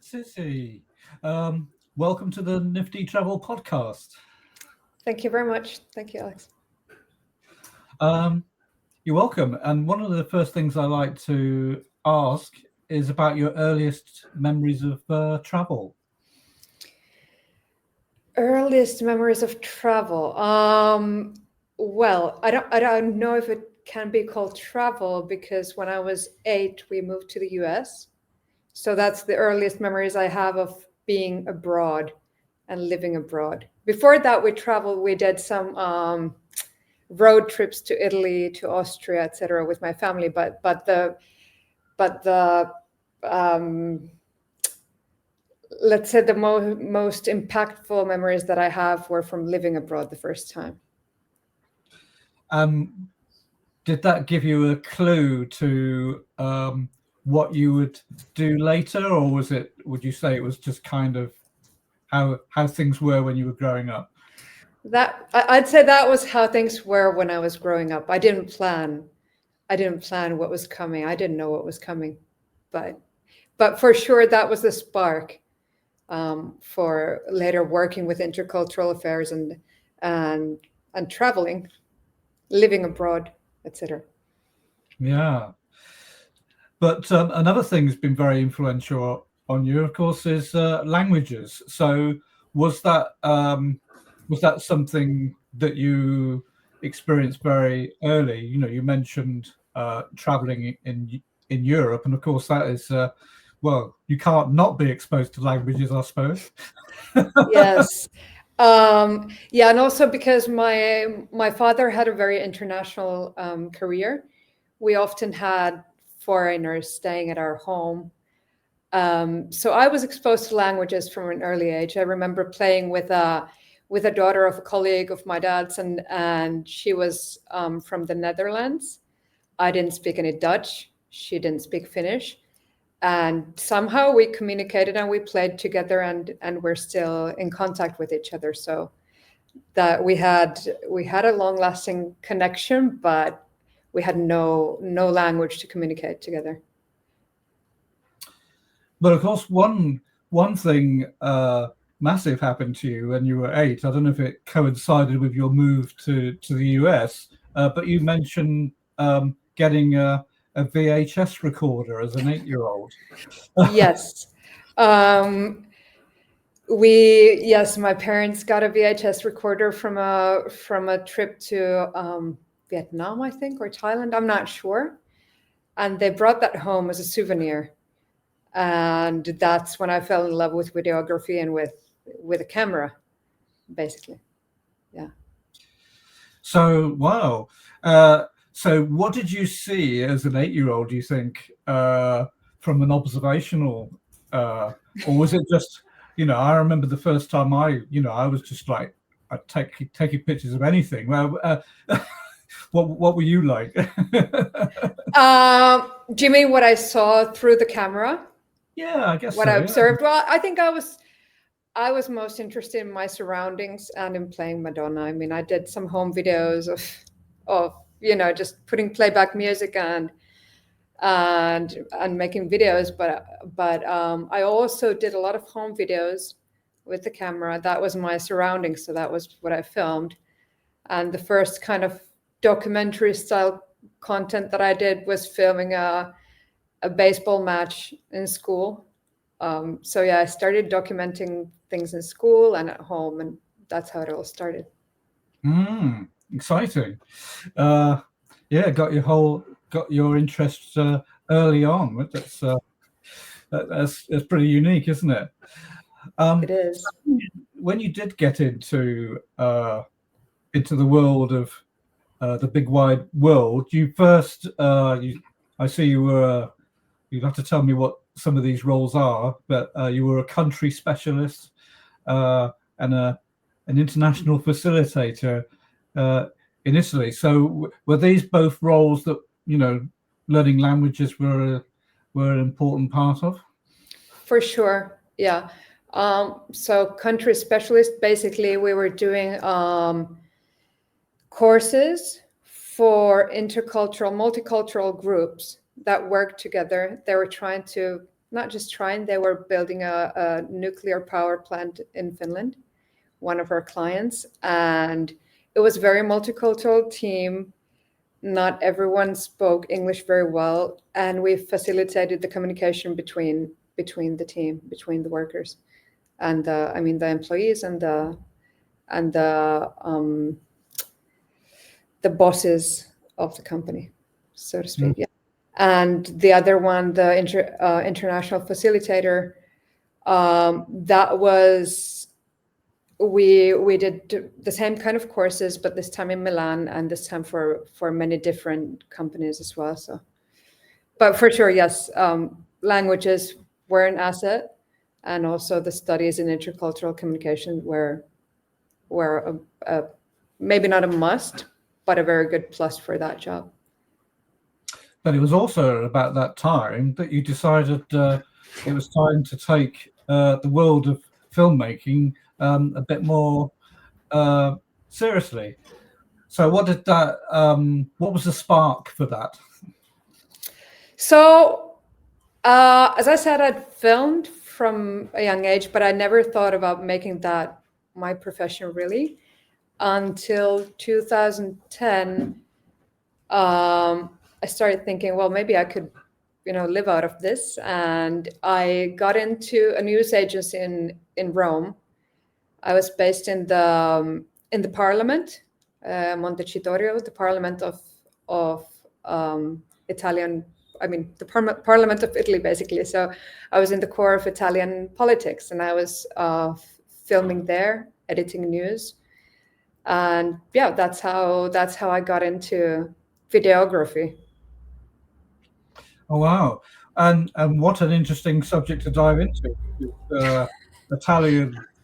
Sissi, welcome to the Nifty Travel Podcast. Thank you very much. Thank you, Alex. You're welcome. And one of the first things I like to ask is about your earliest memories of travel. Earliest memories of travel. Well, I don't know if it can be called travel because when I was 8, we moved to the US. So that's the earliest memories I have of being abroad and living abroad. Before that, we traveled. We did some road trips to Italy, to Austria, etc., with my family. But the let's say the most impactful memories that I have were from living abroad the first time. Did that give you a clue to what you would do later, or would you say it was just kind of how things were when you were growing up? I'd say that was how things were when I was growing up. I didn't plan what was coming. I didn't know what was coming, but for sure that was the spark for later working with intercultural affairs and traveling, living abroad, etc. Yeah, but another thing that's been very influential on you, of course, is languages. So was that something that you experienced very early? You know, you mentioned traveling in Europe, and of course that is well, you can't not be exposed to languages, I suppose. Yes. Yeah, and also because my father had a very international career, we often had foreigners staying at our home. So I was exposed to languages from an early age. I remember playing with a daughter of a colleague of my dad's, and she was from the Netherlands. I didn't speak any Dutch. She didn't speak Finnish. And somehow we communicated and we played together, and we're still in contact with each other. So that we had a long-lasting connection, but we had no language to communicate together. But of course, one thing massive happened to you when you were 8. I don't know if it coincided with your move to the US, but you mentioned getting a VHS recorder as an 8-year-old. Yes. My parents got a VHS recorder from a trip to Vietnam, I think, or Thailand. I'm not sure. And they brought that home as a souvenir. And that's when I fell in love with videography and with a camera, basically. Yeah. So, wow. So what did you see as an 8-year-old, do you think, from an observational, or was it just, I remember the first time I was just like, I'd taking pictures of anything. Well, what were you like? Do you mean what I saw through the camera? Yeah, I guess what so, I yeah. observed. Well, I think I was most interested in my surroundings and in playing Madonna. I mean, I did some home videos of just putting playback music and making videos, but I also did a lot of home videos with the camera. That was my surroundings, so that was what I filmed. And the first kind of documentary style content that I did was filming a baseball match in school. So yeah, I started documenting things in school and at home, and that's how it all started. Exciting. Yeah, got your interests early on. That's pretty unique, isn't it? It is. When you did get into the world of the big wide world, you first I see you were you'd have to tell me what some of these roles are, but you were a country specialist and an international facilitator in Italy. So were these both roles that learning languages were an important part of? For sure, yeah. So country specialist, basically we were doing courses for intercultural, multicultural groups that worked together. They were trying to not just trying, they were building a nuclear power plant in Finland, one of our clients. And it was a very multicultural team. Not everyone spoke English very well. And we facilitated the communication between the team, between the workers and the employees and the bosses of the company, so to speak. Yeah. And the other one, the international facilitator, that was, we did the same kind of courses, but this time in Milan, and this time for many different companies as well. So, but for sure, yes, languages were an asset, and also the studies in intercultural communication were maybe not a must, but a very good plus for that job. But it was also about that time that you decided it was time to take the world of filmmaking a bit more seriously. So what did that? What was the spark for that? So, as I said, I'd filmed from a young age, but I never thought about making that my profession really until 2010. I started thinking, well, maybe I could, live out of this. And I got into a news agency in Rome. I was based in the parliament, Montecitorio, the parliament of Italian. I mean, the parliament of Italy, basically. So I was in the core of Italian politics, and I was filming there, editing news, and yeah, that's how I got into videography. Oh wow! And what an interesting subject to dive into.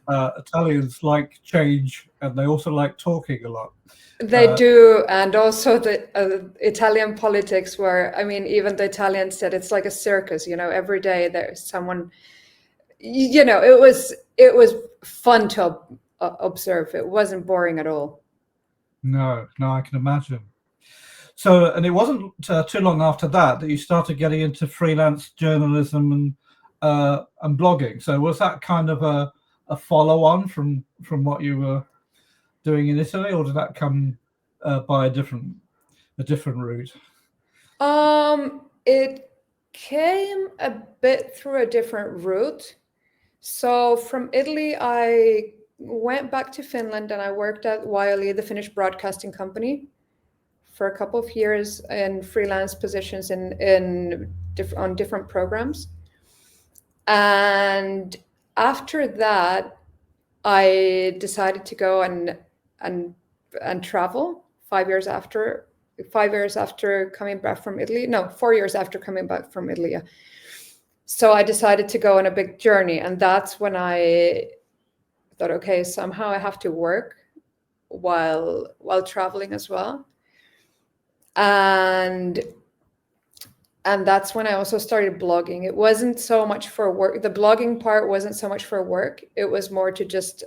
Italians like change, and they also like talking a lot. They do, and also the Italian politics, where even the Italians said it's like a circus. Every day there's someone. It was fun to observe. It wasn't boring at all. No, I can imagine. So, and it wasn't too long after that you started getting into freelance journalism and blogging. So, was that kind of a follow-on from what you were doing in Italy, or did that come by a different route? It came a bit through a different route. So from Italy, I went back to Finland and I worked at Yle, the Finnish broadcasting company, for a couple of years in freelance positions on different programs. And after that, I decided to go and travel 5 years after coming back from Italy. No, 4 years after coming back from Italy. Yeah. So I decided to go on a big journey, and that's when I thought, okay, somehow I have to work while traveling as well. And that's when I also started blogging. It wasn't so much for work. The blogging part wasn't so much for work. It was more to just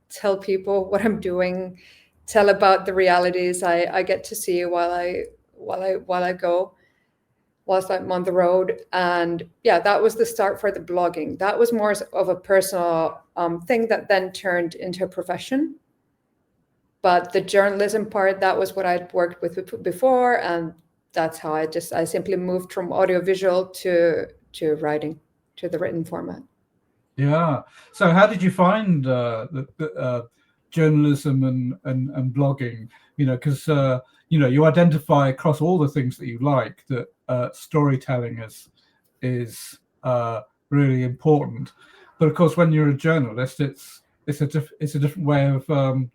tell people what I'm doing, tell about the realities I get to see while I go, whilst I'm on the road. And yeah, that was the start for the blogging. That was more of a personal thing that then turned into a profession. But the journalism part, that was what I'd worked with before, and that's how I simply moved from audiovisual to writing, to the written format. Yeah. So how did you find the journalism and blogging? Because you identify across all the things that you like that storytelling is really important. But of course, when you're a journalist, it's a different way of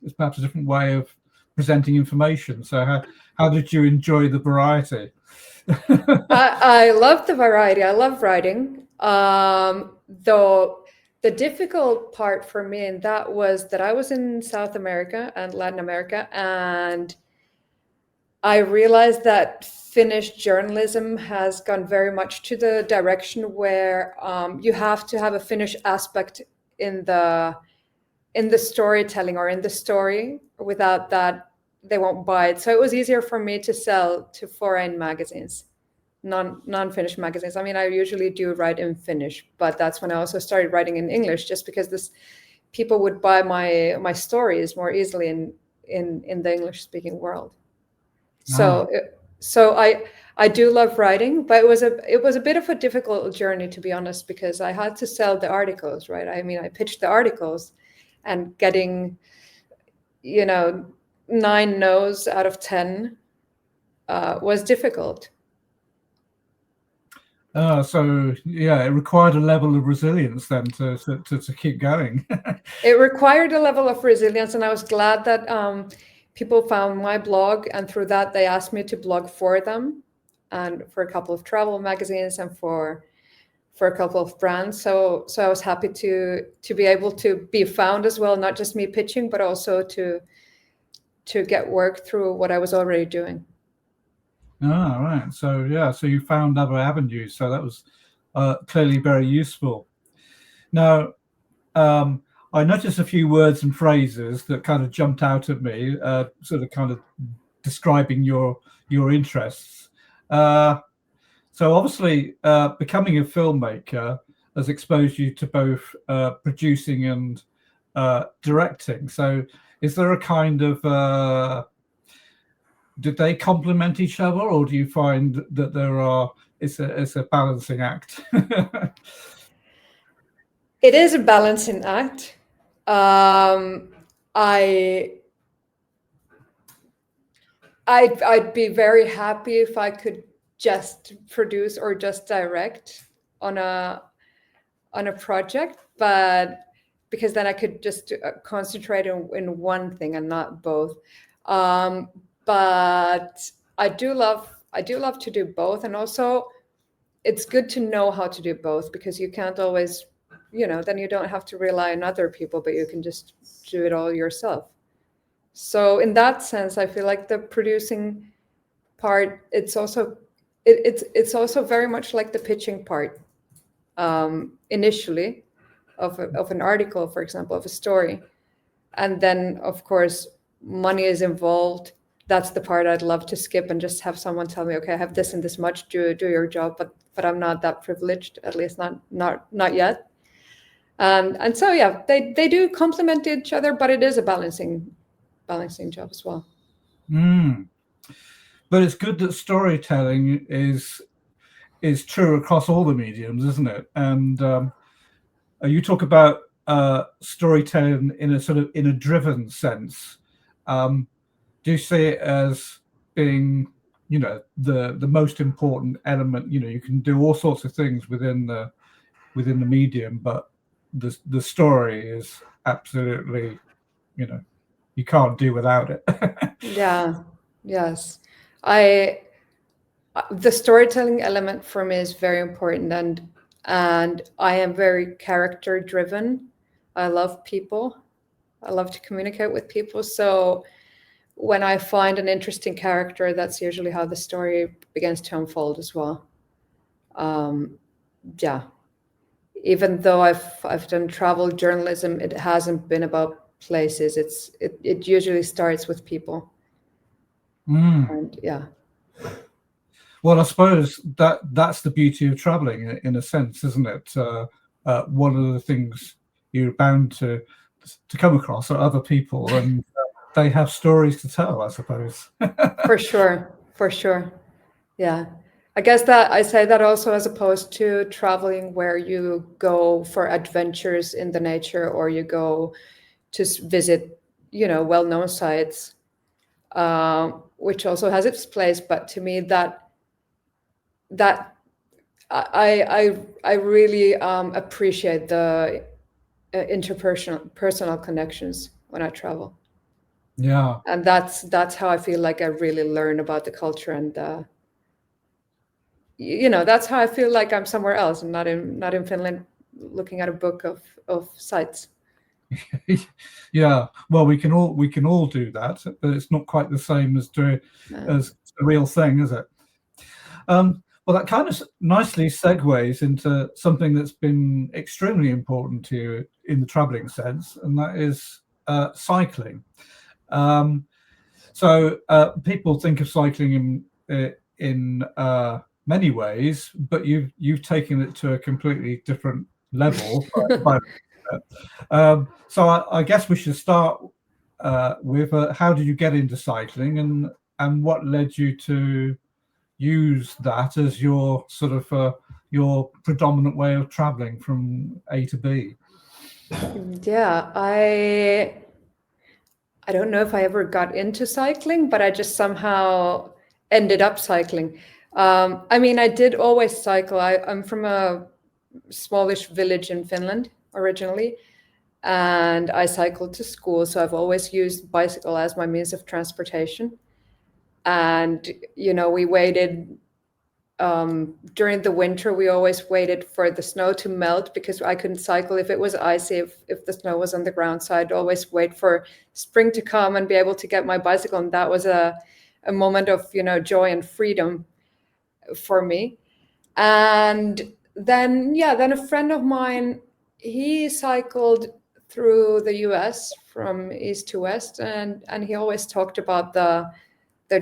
it's perhaps a different way of presenting information. So how did you enjoy the variety? I love the variety. I love writing. Though the difficult part for me in that was that I was in South America and Latin America, and I realized that Finnish journalism has gone very much to the direction where you have to have a Finnish aspect in the storytelling or in the story. Without that, they won't buy it. So it was easier for me to sell to foreign magazines non-Finnish magazines. I mean, I usually do write in Finnish, but that's when I also started writing in English, just because people would buy my stories more easily in the English-speaking world. So I do love writing, but it was a bit of a difficult journey, to be honest, because I had to sell the articles, right? I mean, I pitched the articles, and getting 9 no's out of 10 was difficult. So yeah, it required a level of resilience then to keep going. It required a level of resilience, and I was glad that people found my blog, and through that they asked me to blog for them, and for a couple of travel magazines and for a couple of brands. So I was happy to be able to be found as well, not just me pitching, but also to get work through what I was already doing. Right. So yeah, so you found other avenues. So that was clearly very useful. Now, I noticed a few words and phrases that kind of jumped out at me, sort of kind of describing your interests. So obviously, becoming a filmmaker has exposed you to both producing and directing. So is there a kind of did they complement each other, or do you find that it's a balancing act? It is a balancing act. I'd be very happy if I could just produce or just direct on a project, but because then I could just concentrate in one thing and not both. But I do love to do both, and also it's good to know how to do both, because you can't always, then you don't have to rely on other people, but you can just do it all yourself. So in that sense, I feel like the producing part, it's also very much like the pitching part, initially of an article, for example, of a story, and then of course money is involved. That's the part I'd love to skip and just have someone tell me, okay, I have this and this much, do your job, but I'm not that privileged, at least not yet. And so yeah, they do complement each other, but it is a balancing job as well. But it's good that storytelling is true across all the mediums, isn't it? And you talk about storytelling in a driven sense. Do you see it as being, the most important element? You can do all sorts of things within the medium, but the story is absolutely, you can't do without it. Yeah. Yes. The storytelling element for me is very important, and I am very character driven. I love people. I love to communicate with people. So when I find an interesting character, that's usually how the story begins to unfold as well. Yeah. Even though I've done travel journalism, it hasn't been about places. It usually starts with people. And yeah. Well, I suppose that's the beauty of traveling, in a sense, isn't it? One of the things you're bound to come across are other people, and they have stories to tell, I suppose. For sure. Yeah. I guess that I say that also as opposed to traveling where you go for adventures in the nature, or you go to visit, well-known sites, which also has its place. But to me, that I really appreciate the interpersonal connections when I travel. Yeah. And that's how I feel like I really learn about the culture, and that's how I feel like I'm somewhere else and not in Finland looking at a book of sites. Yeah, well, we can all do that, but it's not quite the same as doing as a real thing, is it? Well, that kind of nicely segues into something that's been extremely important to you in the traveling sense, and that is cycling. So people think of cycling in many ways, but you've taken it to a completely different level. So I guess we should start with how did you get into cycling, and what led you to use that as your sort of your predominant way of traveling from A to B? Yeah, I don't know if I ever got into cycling, but I just somehow ended up cycling. I mean, I did always cycle. I'm from a smallish village in Finland originally, and I cycled to school. So I've always used bicycle as my means of transportation. And, you know, we waited during the winter, we always waited for the snow to melt because I couldn't cycle if it was icy, if the snow was on the ground. So I'd always wait for spring to come and be able to get my bicycle. And that was a moment of, you know, joy and freedom for me. And then, yeah, then a friend of mine, he cycled through the US from east to west. And he always talked about the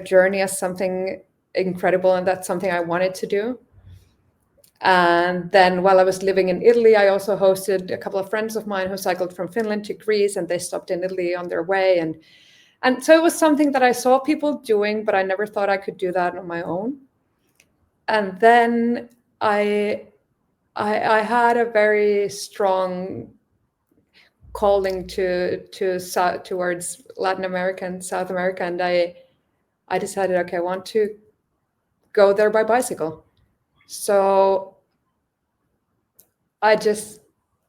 journey as something incredible, and that's something I wanted to do. And then while I was living in Italy, I also hosted a couple of friends of mine who cycled from Finland to Greece, and they stopped in Italy on their way. And so it was something that I saw people doing, but I never thought I could do that on my own. And then I had a very strong calling towards Latin America and South America, and I decided, okay, I want to go there by bicycle. So I just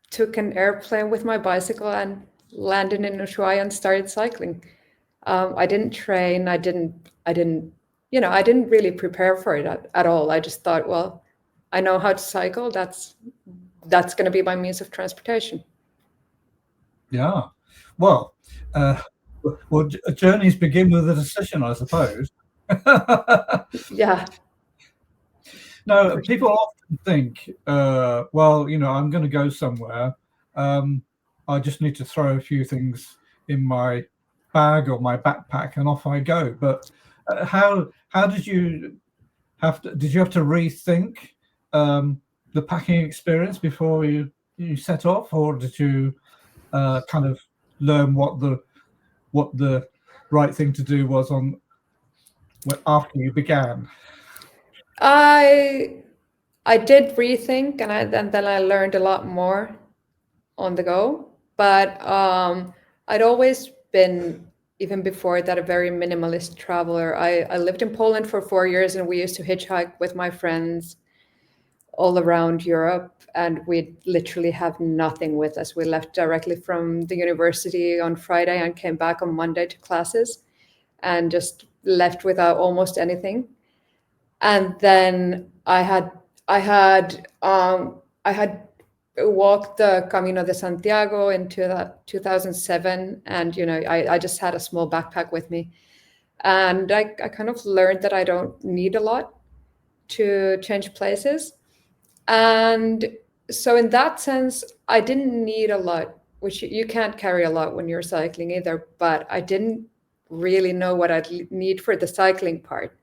took an airplane with my bicycle and landed in Ushuaia and started cycling. I didn't train. I didn't, you know, I didn't really prepare for it at all. I just thought, well, I know how to cycle. That's going to be my means of transportation. Yeah. Well, journeys begin with a decision, I suppose. Yeah. No, people often think, well, you know, I'm going to go somewhere. I just need to throw a few things in my bag or my backpack, and off I go. But how did you have to rethink the packing experience before you set off, or did you kind of learn what the right thing to do was after you began? I did rethink, and then I learned a lot more on the go. But I'd always been, even before that, a very minimalist traveler. I lived in Poland for 4 years, and we used to hitchhike with my friends all around Europe, and we'd literally have nothing with us. We left directly from the university on Friday and came back on Monday to classes, and just left without almost anything. And then I had walked the Camino de Santiago into that 2007, and you know, I just had a small backpack with me, and I kind of learned that I don't need a lot to change places. And so in that sense, I didn't need a lot, which you can't carry a lot when you're cycling either, but I didn't really know what I'd need for the cycling part.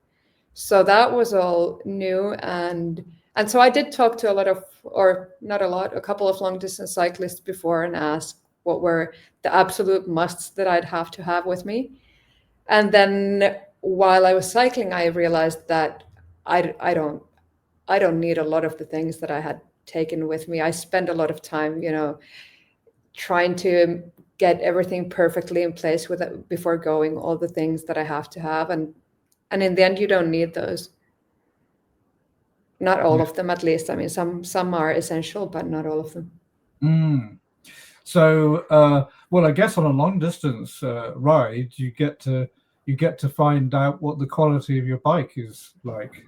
So that was all new. And so I did talk to a lot of, or not a lot, a couple of long distance cyclists before, and asked what were the absolute musts that I'd have to have with me. And then while I was cycling, I realized that I don't need a lot of the things that I had taken with me. I spent a lot of time, you know, trying to get everything perfectly in place with it before going, all the things that I have to have. And in the end, you don't need those. Not all of them, at least. I mean, some are essential, but not all of them. So, well, I guess on a long distance ride, you get to find out what the quality of your bike is like.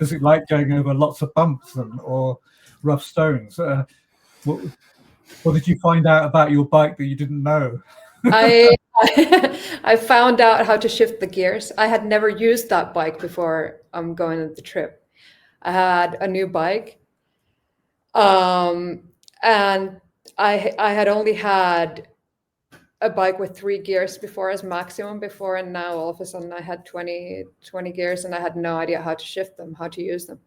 Is it like going over lots of bumps or rough stones? What did you find out about your bike that you didn't know? I found out how to shift the gears. I had never used that bike before going on the trip. I had a new bike, and I had only had a bike with 3 gears before as maximum before, and now all of a sudden I had 20 gears and I had no idea how to shift them, how to use them.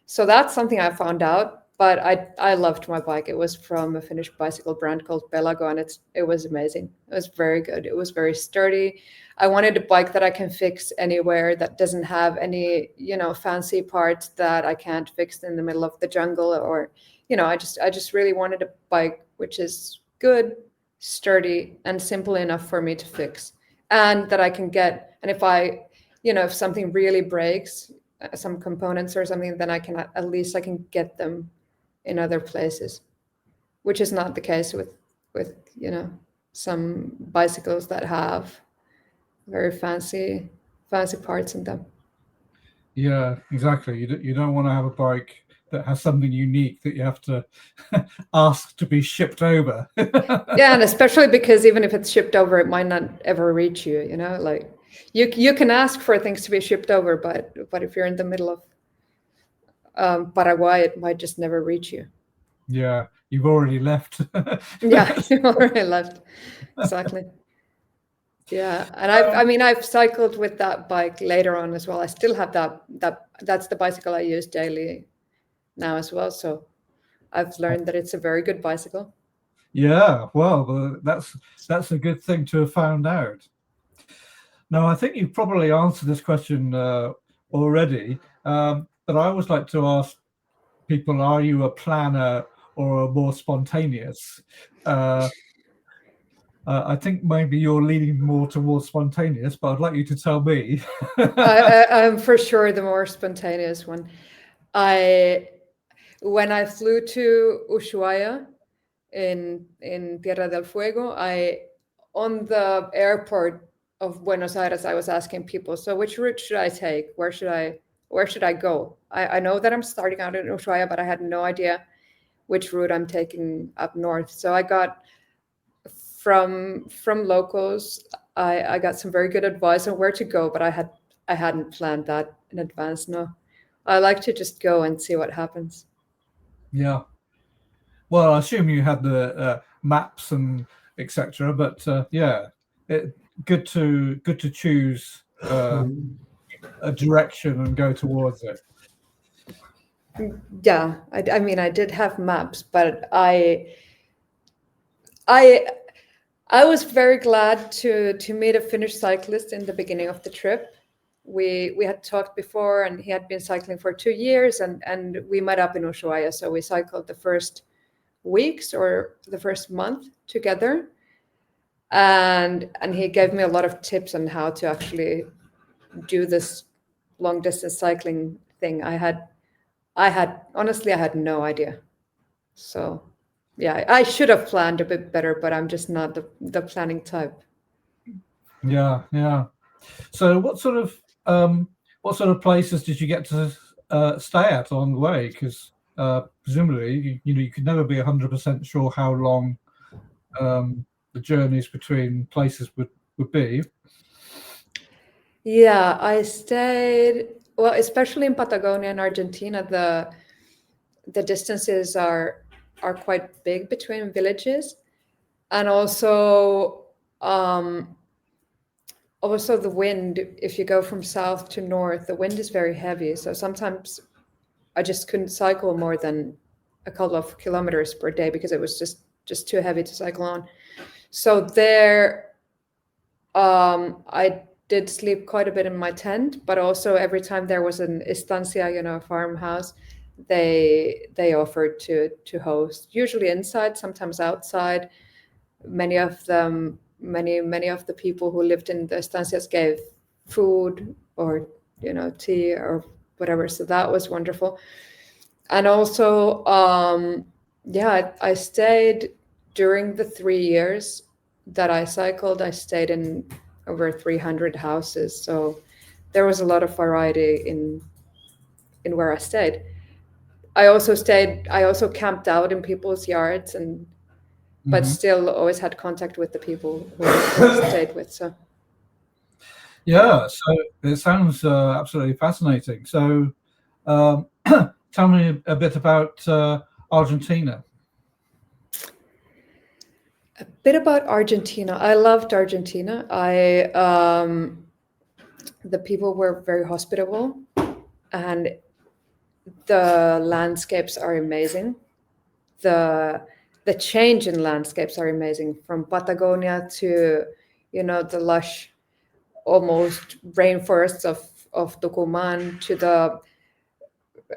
So that's something I found out, but I loved my bike. It was from a Finnish bicycle brand called Pelago, and it was amazing. It was very good. It was very sturdy. I wanted a bike that I can fix anywhere, that doesn't have any, fancy parts that I can't fix in the middle of the jungle, or, I just really wanted a bike which is good, sturdy, and simple enough for me to fix, and that I can get. And if something really breaks, some components or something, then I can get them in other places, which is not the case with some bicycles that have very fancy parts in them. Yeah, exactly. You don't want to have a bike that has something unique that you have to ask to be shipped over. Yeah, and especially because even if it's shipped over, it might not ever reach you. Like you can ask for things to be shipped over, but if you're in the middle of Paraguay, it might just never reach you. Yeah, you've already left. Yeah, you've already left. Exactly. Yeah, and I've cycled with that bike later on as well. I still have that's the bicycle I use daily now as well. So I've learned that it's a very good bicycle. Yeah, well, that's a good thing to have found out. Now, I think you've probably answered this question already, but I always like to ask people, are you a planner or a more spontaneous? I think maybe you're leaning more towards spontaneous, but I'd like you to tell me. I'm for sure the more spontaneous one. When I flew to Ushuaia in Tierra del Fuego, on the airport of Buenos Aires, I was asking people, so which route should I take? Where should I go? I know that I'm starting out in Ushuaia, but I had no idea which route I'm taking up north. So I got from locals, I got some very good advice on where to go, but I hadn't planned that in advance. No, I like to just go and see what happens. Yeah. Well, I assume you had the maps and etc. But yeah, good to choose a direction and go towards it. Yeah, I did have maps, but I was very glad to meet a Finnish cyclist in the beginning of the trip. We had talked before, and he had been cycling for 2 years, and we met up in Ushuaia. So we cycled the first weeks or the first month together, and he gave me a lot of tips on how to actually do this long distance cycling thing. Honestly, I had no idea. So yeah, I should have planned a bit better, but I'm just not the planning type. Yeah. So what sort of places did you get to stay at along the way? Because presumably, you could never be 100% sure how long the journeys between places would be. Yeah, I stayed, well, especially in Patagonia and Argentina, the distances are quite big between villages, and also the wind. If you go from south to north, the wind is very heavy. So sometimes I just couldn't cycle more than a couple of kilometers per day because it was just too heavy to cycle on. So there, I did sleep quite a bit in my tent, but also every time there was an estancia, a farmhouse, they offered to host, usually inside, sometimes outside. Many of the people who lived in the estancias gave food or tea or whatever, so that was wonderful. And also I stayed during the 3 years that I cycled. I stayed in over 300 houses, so there was a lot of variety in where I stayed. I also camped out in people's yards, but still always had contact with the people who I stayed with. So yeah, so it sounds absolutely fascinating. So tell me a bit about Argentina. A bit about Argentina. I loved Argentina. The people were very hospitable, and the landscapes are amazing. The change in landscapes are amazing, from Patagonia to, the lush, almost rainforests of Tucumán, to the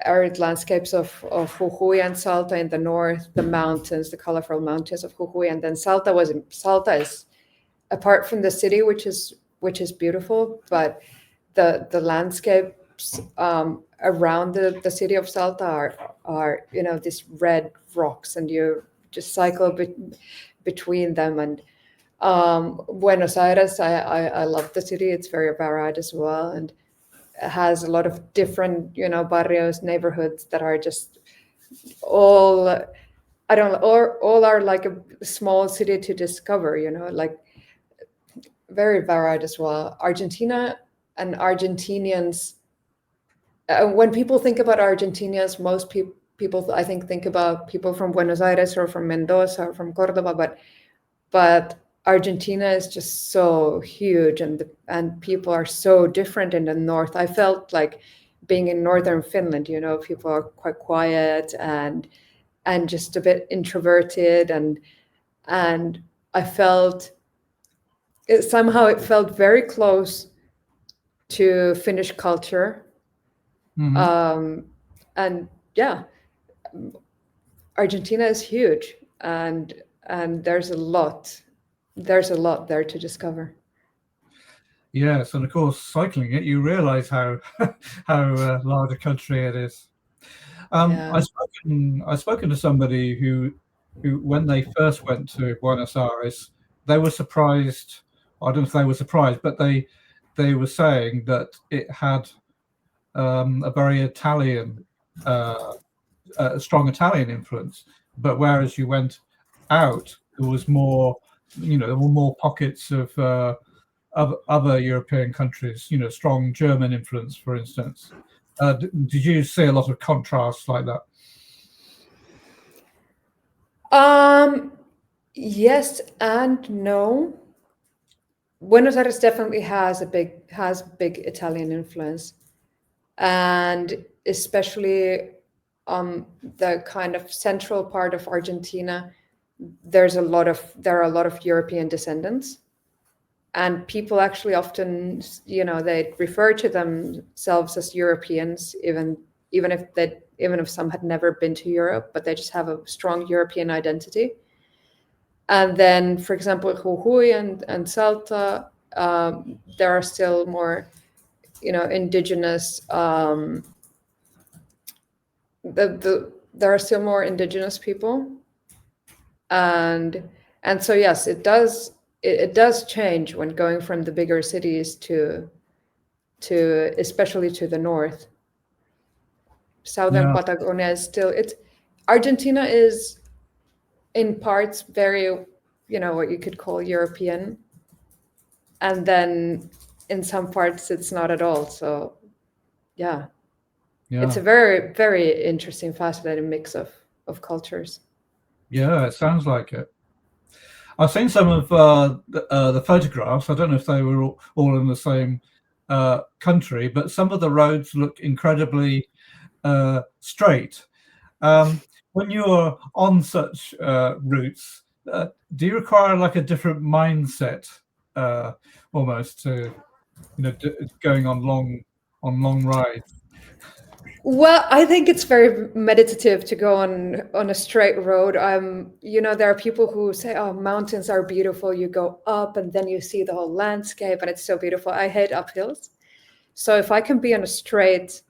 arid landscapes of Jujuy and Salta in the north, the mountains, the colorful mountains of Jujuy, and then Salta is, apart from the city, which is beautiful, but the landscapes around the city of Salta are these red rocks, and you just cycle between them. And Buenos Aires, I love the city. It's very varied as well, and it has a lot of different barrios, neighborhoods that are just all all are like a small city to discover. Like very varied as well. Argentina and Argentinians. When people think about Argentinians, most people I think about people from Buenos Aires or from Mendoza or from Cordoba, but Argentina is just so huge, and people are so different in the north. I felt like being in northern Finland. People are quite quiet and just a bit introverted, and I felt somehow it felt very close to Finnish culture. And yeah, Argentina is huge, and there's a lot there to discover. Yes, and of course, cycling it, you realise how how large a country it is. Yeah. I've spoken to somebody who when they first went to Buenos Aires, they were surprised. I don't know if they were surprised, but they were saying that it had a very Italian, a strong Italian influence. But whereas you went out, there was more, there were more pockets of other European countries, strong German influence, for instance. Did you see a lot of contrasts like that? Yes and no. Buenos Aires definitely has big Italian influence, and especially the kind of central part of Argentina, there are a lot of European descendants, and people actually often, they refer to themselves as Europeans, even if some had never been to Europe, but they just have a strong European identity. And then, for example, Jujuy and Salta, there are still more, indigenous. There are still more indigenous people, and so yes, it does change when going from the bigger cities to especially to the north. Southern Patagonia is still Argentina is in parts very, what you could call European, and then in some parts it's not at all. So yeah. It's a very, very interesting, fascinating mix of cultures. Yeah, it sounds like it. I've seen some of the photographs. I don't know if they were all in the same country, but some of the roads look incredibly straight. When you're on such routes, do you require like a different mindset almost to going on long rides? Well, I think it's very meditative to go on a straight road. There are people who say, "Oh, mountains are beautiful. You go up and then you see the whole landscape, and it's so beautiful." I hate uphills, so if I can be on a straight,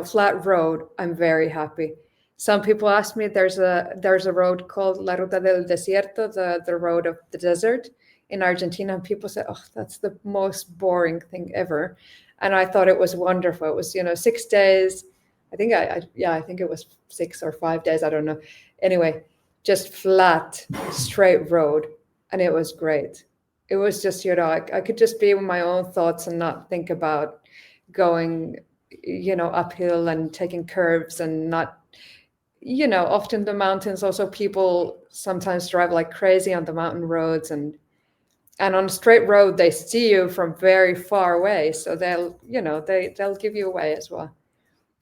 flat road, I'm very happy. Some people ask me, there's a road called La Ruta del Desierto, the road of the desert in Argentina, and people say, "Oh, that's the most boring thing ever," and I thought it was wonderful. It was 6 days. I think I think it was 6 or 5 days. I don't know. Anyway, just flat, straight road, and it was great. It was just I could just be with my own thoughts and not think about going uphill and taking curves and not often the mountains, also people sometimes drive like crazy on the mountain roads, and on a straight road they see you from very far away, so they'll give you away as well.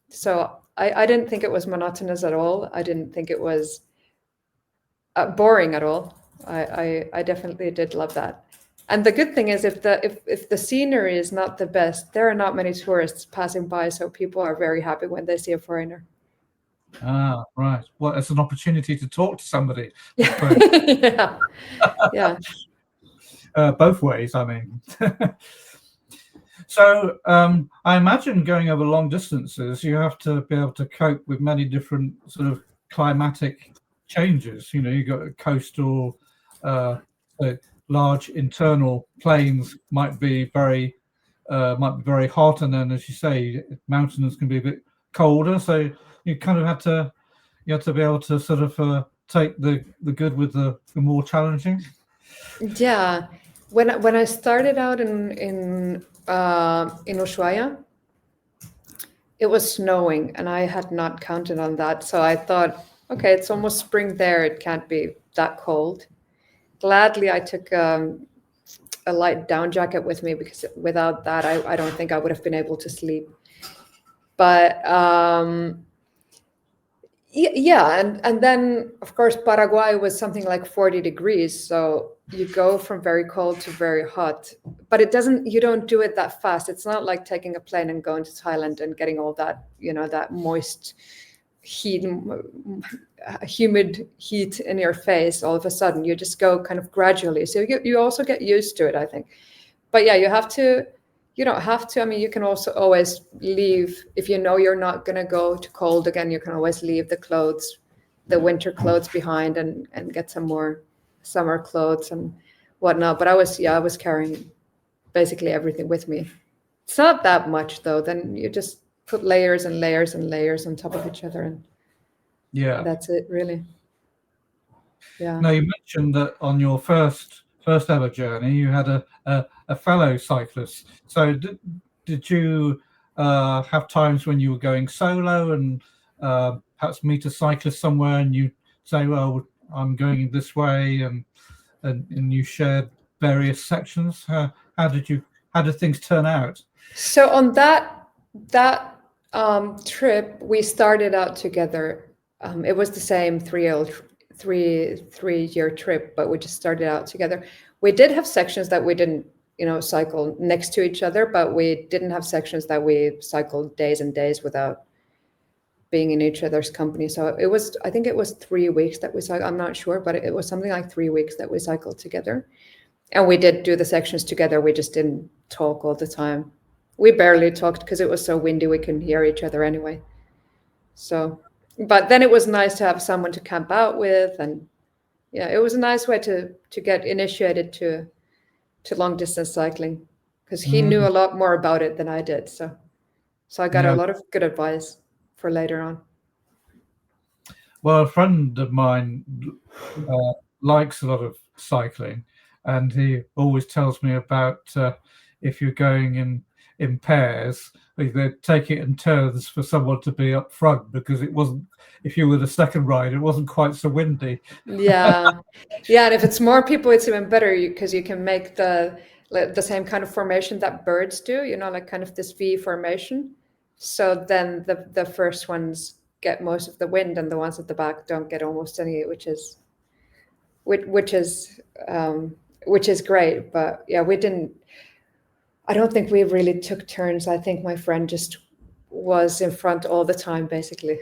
So I didn't think it was monotonous at all. I didn't think it was boring at all. I definitely did love that. And the good thing is, if the scenery is not the best, there are not many tourists passing by, so people are very happy when they see a foreigner. Ah, right. Well, it's an opportunity to talk to somebody. Yeah. Yeah. Both ways, I mean. So I imagine going over long distances, you have to be able to cope with many different sort of climatic changes. You've got coastal, large internal plains might be very hot, and then, as you say, mountains can be a bit colder. So you kind of have to be able to sort of take the good with the more challenging. Yeah. When I started out in Ushuaia, it was snowing, and I had not counted on that. So I thought, okay, it's almost spring there. It can't be that cold. Gladly, I took a light down jacket with me, because without that, I don't think I would have been able to sleep. But yeah, and then of course Paraguay was something like 40 degrees, so you go from very cold to very hot, but you don't do it that fast. It's not like taking a plane and going to Thailand and getting all that, that moist heat, humid heat in your face all of a sudden. You just go kind of gradually, so you also get used to it, I think. But yeah, you don't have to. I mean, you can also always leave if you're not going to go to cold again. You can always leave the winter clothes behind, and get some more summer clothes and whatnot. But I was carrying basically everything with me. It's not that much though. Then you just put layers and layers and layers on top of each other, and that's it really. Yeah. Now, you mentioned that on your first ever journey, you had a fellow cyclist. So did you have times when you were going solo and perhaps meet a cyclist somewhere, and you say, well, I'm going this way, and you shared various sections? How did things turn out? So on that trip, we started out together. It was the same three-year trip, but we just started out together. We did have sections that we didn't, cycle next to each other, but we didn't have sections that we cycled days and days without being in each other's company. So I think it was 3 weeks that we cycled. I'm not sure, but it was something like 3 weeks that we cycled together. And we did do the sections together. We just didn't talk all the time. We barely talked because it was so windy. We couldn't hear each other anyway. So, but then it was nice to have someone to camp out with, and yeah, it was a nice way to get initiated to long distance cycling, because he knew a lot more about it than I did. So I got a lot of good advice for later on. Well, a friend of mine likes a lot of cycling, and he always tells me about if you're going in pairs, they take it in turns for someone to be up front, because it wasn't, if you were the second ride, it wasn't quite so windy. Yeah. And if it's more people, it's even better, because you can make the same kind of formation that birds do, like kind of this V formation. So then the first ones get most of the wind, and the ones at the back don't get almost any, which is great. But yeah, I don't think we really took turns. I think my friend just was in front all the time, basically.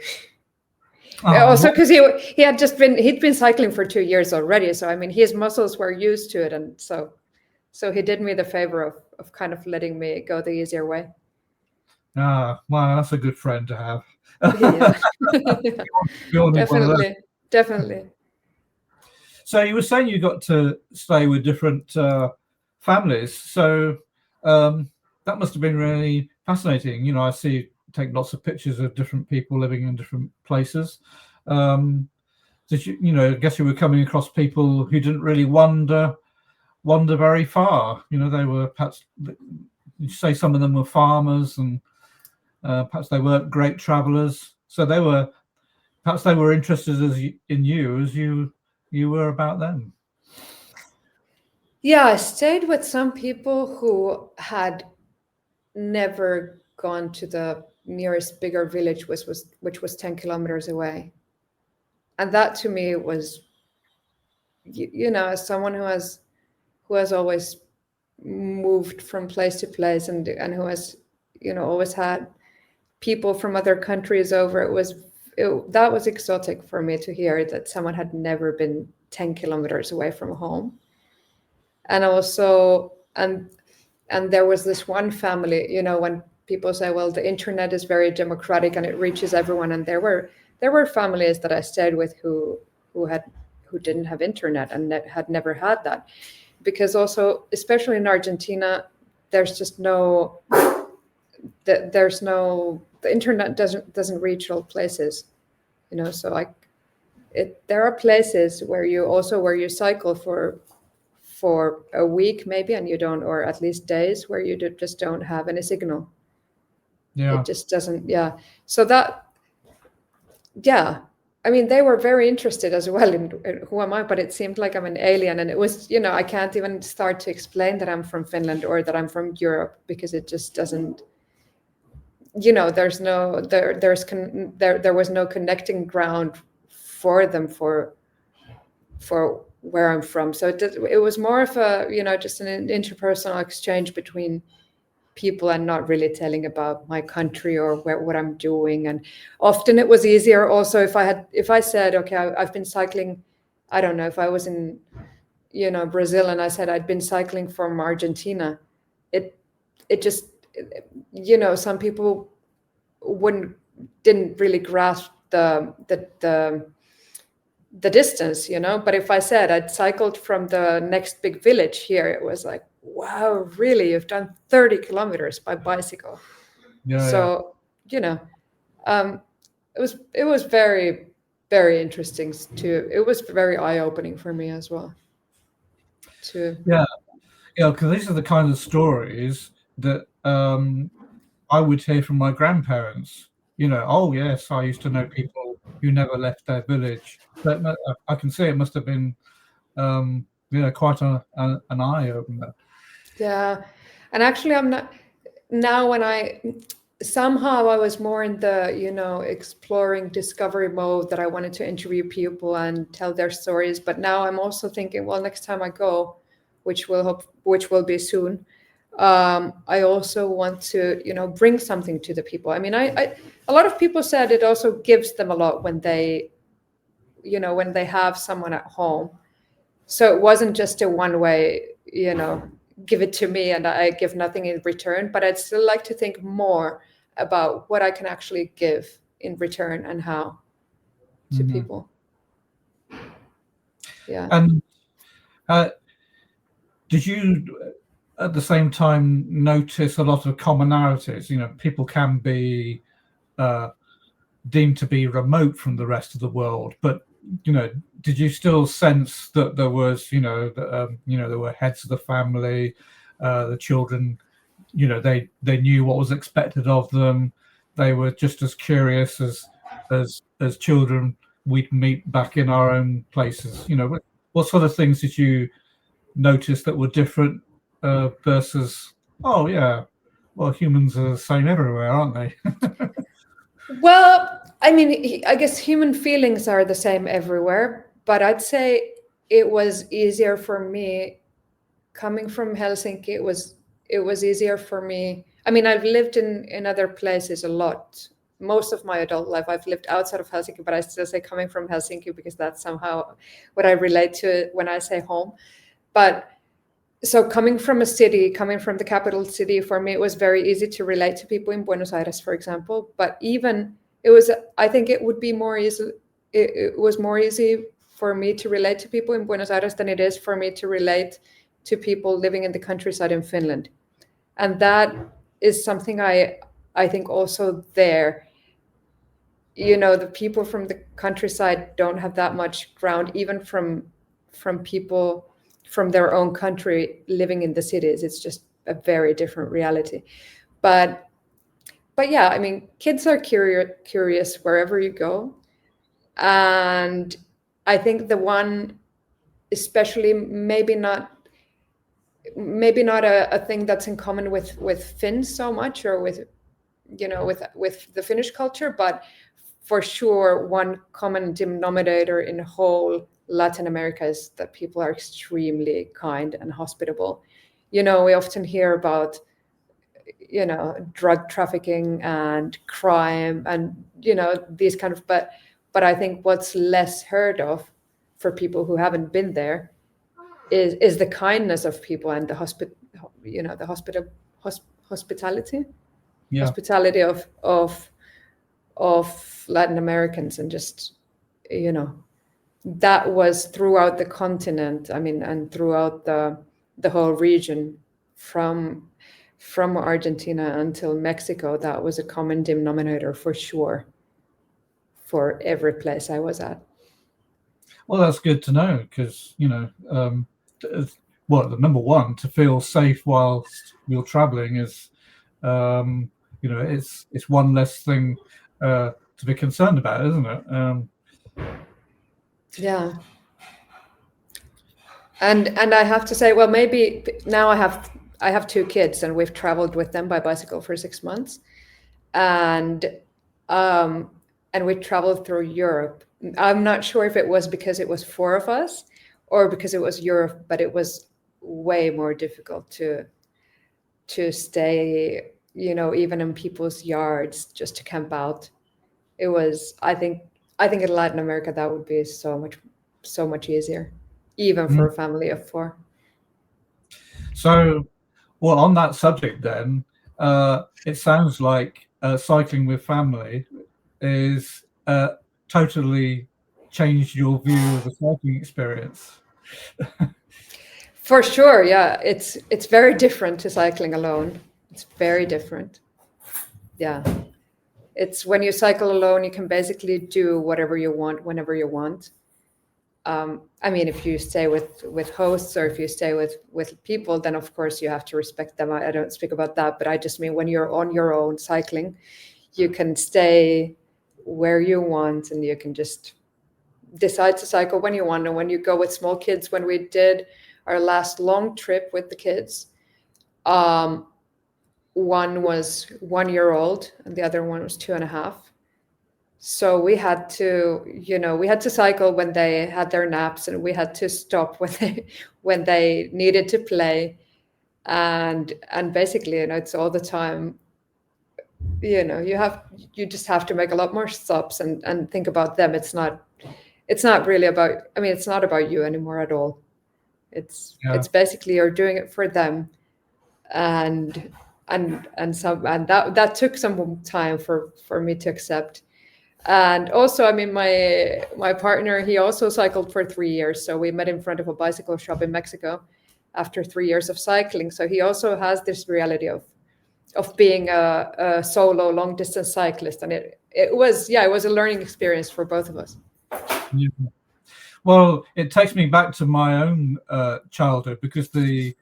Also, because he'd been cycling for 2 years already. So I mean, his muscles were used to it, and so he did me the favor of kind of letting me go the easier way. Well, that's a good friend to have. Yeah. Definitely. So you were saying you got to stay with different families. So that must have been really fascinating. I see you take lots of pictures of different people living in different places. Did you, I guess you were coming across people who didn't really wander very far. They were, perhaps, you say some of them were farmers, and perhaps they weren't great travelers. So they were perhaps they were interested in you as you were about them. Yeah, I stayed with some people who had never gone to the nearest bigger village, which was 10 kilometers away. And that to me was, as someone who has always moved from place to place and who has, always had people from other countries over, that was exotic for me to hear that someone had never been 10 kilometers away from home. And also, and there was this one family, when people say, well, the internet is very democratic and it reaches everyone, and there were families that I stayed with who didn't have internet and had never had that, because also, especially in Argentina, there's just the internet doesn't reach all places, so there are places where you cycle for a week maybe, and you don't, or at least days, where you just don't have any signal. Yeah. It just doesn't. Yeah. So that, yeah, I mean, they were very interested as well in who am I, but it seemed like I'm an alien, and it was, I can't even start to explain that I'm from Finland or that I'm from Europe, because it just doesn't, there was no connecting ground for them for where I'm from. So it was more of a, just an interpersonal exchange between people, and not really telling about my country or what I'm doing. And often it was easier also if I said, okay, I've been cycling, I don't know, if I was in, Brazil, and I said I'd been cycling from Argentina, it just, some people didn't really grasp the distance, but if I said I'd cycled from the next big village here, it was like, wow, really, you've done 30 kilometers by bicycle. Yeah. So it was very, very interesting too. It was very eye-opening for me as well too. Yeah, because these are the kind of stories that I would hear from my grandparents. Oh yes, I used to know people who never left their village. But I can see it must have been, quite an eye opener. Yeah, and actually, I'm not now. Somehow I was more in the exploring discovery mode, that I wanted to interview people and tell their stories. But now I'm also thinking, well, next time I go, which will be soon, I also want to bring something to the people. I mean, I a lot of people said it also gives them a lot when they have someone at home. So it wasn't just a one way, give it to me and I give nothing in return, but I'd still like to think more about what I can actually give in return and how to people. Yeah. And did you at the same time notice a lot of commonalities? People can be deemed to be remote from the rest of the world, but did you still sense that there was, there were heads of the family, the children, they knew what was expected of them. They were just as curious as children we'd meet back in our own places. What sort of things did you notice that were different versus, oh yeah, well, humans are the same everywhere, aren't they? Well, I mean, I guess human feelings are the same everywhere, but I'd say it was easier for me coming from Helsinki. It was easier for me. I mean, I've lived in other places a lot. Most of my adult life, I've lived outside of Helsinki, but I still say coming from Helsinki because that's somehow what I relate to when I say home. But so coming from the capital city, for me, it was very easy to relate to people in Buenos Aires, for example. But I think it would be more easy. It was more easy for me to relate to people in Buenos Aires than it is for me to relate to people living in the countryside in Finland. And that is something I think also there, the people from the countryside don't have that much ground, even from people from their own country living in the cities. It's just a very different reality. But yeah, I mean, kids are curious wherever you go. And I think the one, especially maybe not a thing that's in common with Finns so much, or with the Finnish culture, but for sure one common denominator in whole Latin America is that people are extremely kind and hospitable. We often hear about drug trafficking and crime and these kind of, but I think what's less heard of for people who haven't been there is the kindness of people and the hospitality Yeah. hospitality of Latin Americans, and just that was throughout the continent. I mean, and throughout the whole region, from Argentina until Mexico. That was a common denominator for sure for every place I was at. Well, that's good to know, because well, the number one, to feel safe whilst you're traveling is it's one less thing to be concerned about, isn't it? Yeah. And I have to say, well, maybe now I have two kids, and we've traveled with them by bicycle for 6 months, and we traveled through Europe. I'm not sure if it was because it was 4 of us or because it was Europe, but it was way more difficult to stay, even in people's yards, just to camp out. It was, I think in Latin America that would be so much easier, even for a family of 4. So, well, on that subject then, it sounds like cycling with family is totally changed your view of the cycling experience. For sure, yeah. It's very different to cycling alone. It's very different. Yeah. It's when you cycle alone, you can basically do whatever you want, whenever you want. I mean, if you stay with hosts, or if you stay with people, then of course you have to respect them. I don't speak about that, but I just mean when you're on your own cycling, you can stay where you want, and you can just decide to cycle when you want. And when you go with small kids, when we did our last long trip with the kids, one was 1 year old and the other one was 2.5. So we had to cycle when they had their naps, and we had to stop when they needed to play, and basically, it's all the time. You just have to make a lot more stops and think about them. It's not really about. I mean, it's not about you anymore at all. It's basically you're doing it for them, and that took some time for me to accept. And also, I mean, my partner, he also cycled for 3 years. So we met in front of a bicycle shop in Mexico after 3 years of cycling. So he also has this reality of being a solo long distance cyclist. And it was a learning experience for both of us. Yeah. Well, it takes me back to my own childhood, because the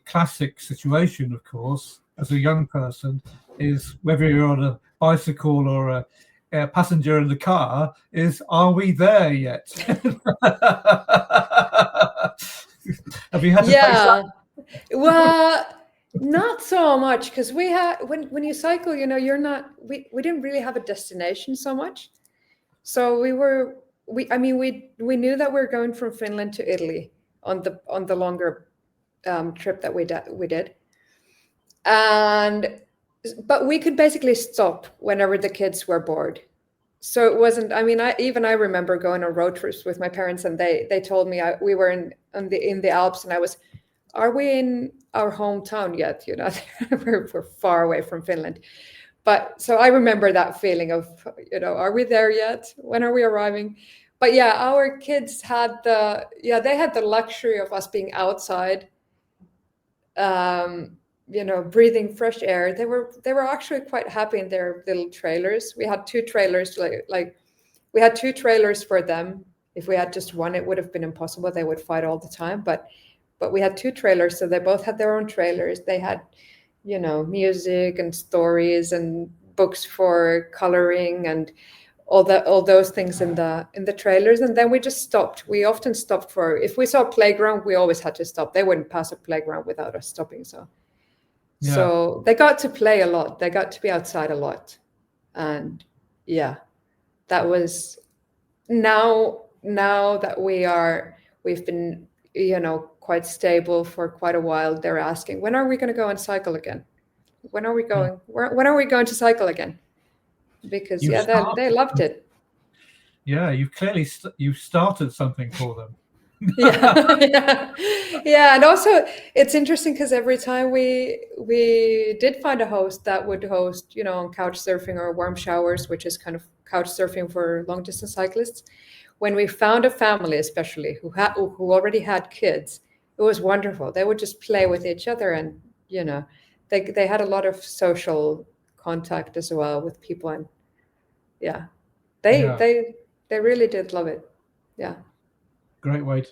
classic situation, of course, as a young person, is whether you're on a bicycle or a passenger in the car, is, are we there yet? Have you had to face that? Well, not so much, because we had when you cycle, you're not, we didn't really have a destination so much. So we knew that we were going from Finland to Italy on the longer trip that we did, but we could basically stop whenever the kids were bored. So it wasn't. I mean, I remember going on road trips with my parents, and they told me we were in the Alps, and I was, are we in our hometown yet? We're far away from Finland. But so I remember that feeling of, are we there yet? When are we arriving? But yeah, our kids had they had the luxury of us being outside, breathing fresh air. They were actually quite happy in their little trailers. We had 2 trailers, we had 2 trailers for them. If we had just one, it would have been impossible. They would fight all the time. But we had 2 trailers, so they both had their own trailers. They had, music and stories and books for coloring and all those things in the trailers, and then we just stopped. We often stopped for, if we saw a playground, we always had to stop. They wouldn't pass a playground without us stopping. So they got to play a lot. They got to be outside a lot, and yeah, that was now that we've been quite stable for quite a while. They're asking, when are we going to go and cycle again? When are we going? When are we going to cycle again? Because they loved it. Yeah, you've clearly you've started something for them. yeah, and also it's interesting because every time we did find a host that would host, on couch surfing or warm showers, which is kind of couch surfing for long distance cyclists, when we found a family, especially who already had kids, it was wonderful. They would just play with each other, and they had a lot of social contact as well with people, and they really did love it. Yeah. Great way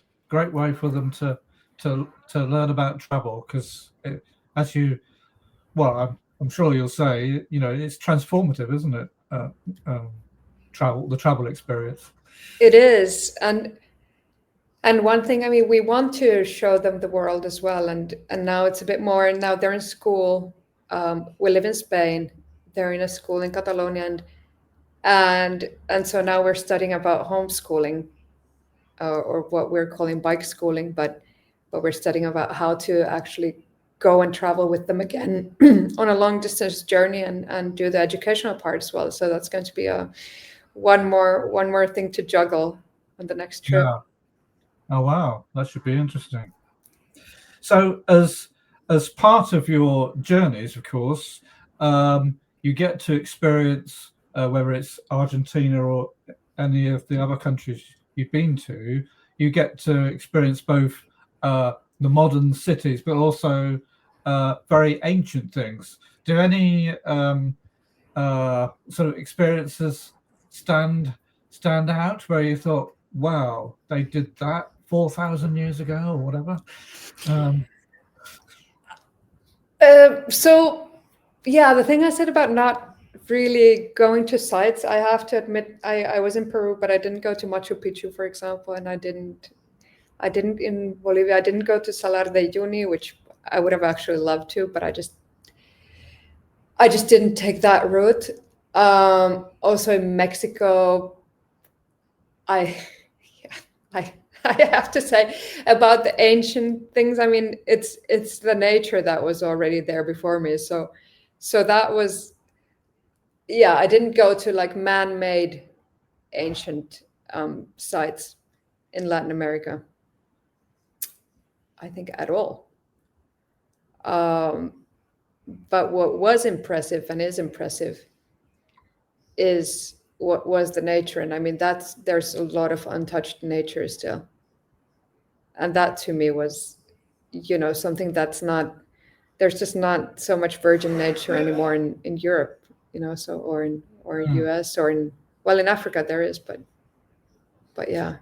for them to learn about travel, because as you, well, I'm sure you'll say, it's transformative, isn't it? The travel experience. It is, and one thing, I mean, we want to show them the world as well, and now it's a bit more. Now they're in school. We live in Spain. They're in a school in Catalonia, and so now we're studying about homeschooling, or what we're calling bike schooling, but we're studying about how to actually go and travel with them again on a long distance journey and do the educational part as well. So that's going to be one more thing to juggle on the next trip. Yeah. Oh wow, that should be interesting. So as part of your journeys, of course, you get to experience, whether it's Argentina or any of the other countries you've been to, you get to experience both the modern cities, but also very ancient things. Do any sort of experiences stand out where you thought, wow, they did that 4,000 years ago or whatever? So yeah, the thing I said about not really going to sites, I have to admit, I was in Peru, but I didn't go to Machu Picchu, for example, and I didn't in Bolivia. I didn't go to Salar de Uyuni, which I would have actually loved to, but I just didn't take that route. Also in Mexico, I have to say about the ancient things. I mean, it's the nature that was already there before me. So that was, I didn't go to like man-made ancient sites in Latin America, I think, at all. But what was impressive and is impressive is what was the nature. And I mean, there's a lot of untouched nature still. And that to me was, something that's not, there's just not so much virgin nature anymore in Europe, or in US, or in Africa there is, but yeah.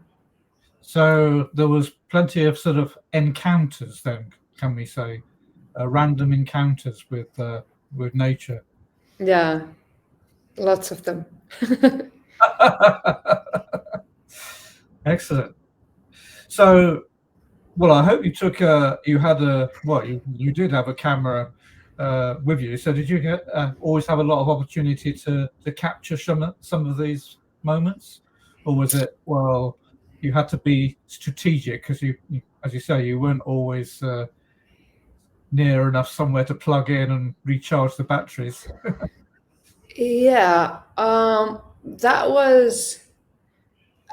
So there was plenty of sort of encounters then, can we say, random encounters with nature. Yeah, lots of them. Excellent. So, well, I hope you took you did have a camera with you. So did you always have a lot of opportunity to capture some of these moments, or was it, well, you had to be strategic because you, as you say, you weren't always near enough somewhere to plug in and recharge the batteries? Yeah, that was,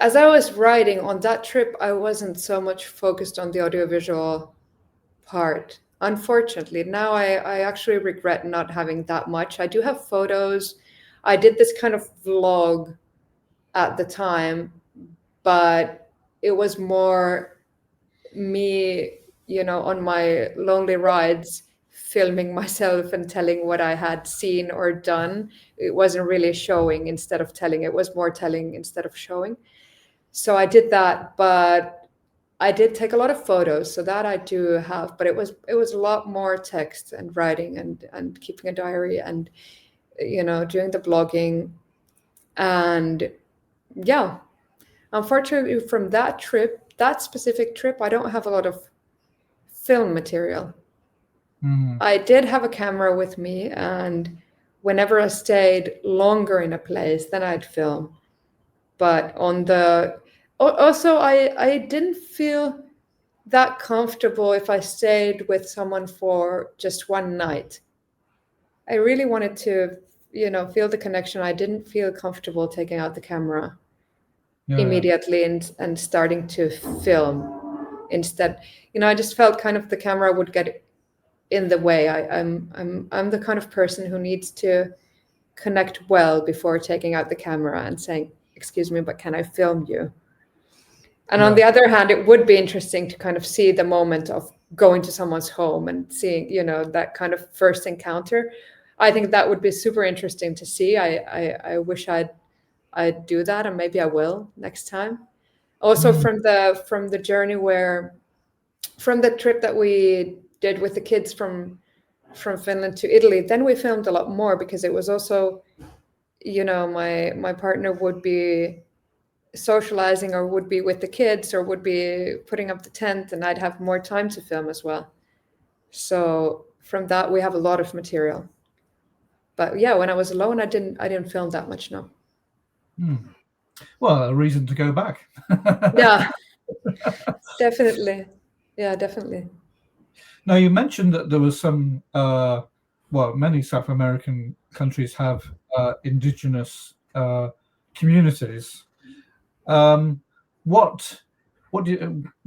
as I was writing on that trip, I wasn't so much focused on the audiovisual part. Unfortunately, now I actually regret not having that much. I do have photos. I did this kind of vlog at the time, but it was more me, on my lonely rides, filming myself and telling what I had seen or done. It wasn't really showing instead of telling. It was more telling instead of showing. So I did that, but I did take a lot of photos, so that I do have, but it was a lot more text and writing and keeping a diary and, doing the blogging. And yeah, unfortunately from that specific trip, I don't have a lot of film material. I did have a camera with me, and whenever I stayed longer in a place, then I'd film. But also I didn't feel that comfortable if I stayed with someone for just one night. I really wanted to, feel the connection. I didn't feel comfortable taking out the camera immediately and starting to film instead. I just felt kind of the camera would get in the way. I'm the kind of person who needs to connect well before taking out the camera and saying, "Excuse me, but can I film you?" And on the other hand, it would be interesting to kind of see the moment of going to someone's home and seeing, that kind of first encounter. I think that would be super interesting to see. I wish I'd do that, and maybe I will next time. Also, from the journey from the trip that we did with the kids from Finland to Italy, then we filmed a lot more because it was also, my partner would be socializing or would be with the kids or would be putting up the tent, and I'd have more time to film as well. So from that we have a lot of material. But yeah, when I was alone, I didn't film that much, no. Well, a reason to go back. Yeah, definitely. Yeah, definitely. Now, you mentioned that there was some, many South American countries have indigenous communities. What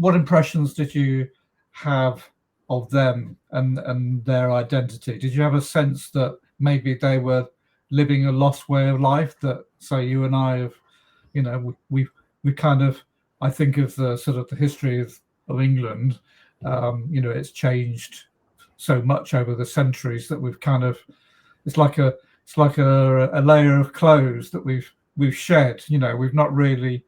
impressions did you have of them and their identity? Did you have a sense that maybe they were living a lost way of life that, say, you and I have, we kind of, I think of the sort of the history of England, it's changed so much over the centuries that we've kind of, it's like a layer of clothes that we've shed. We've not really.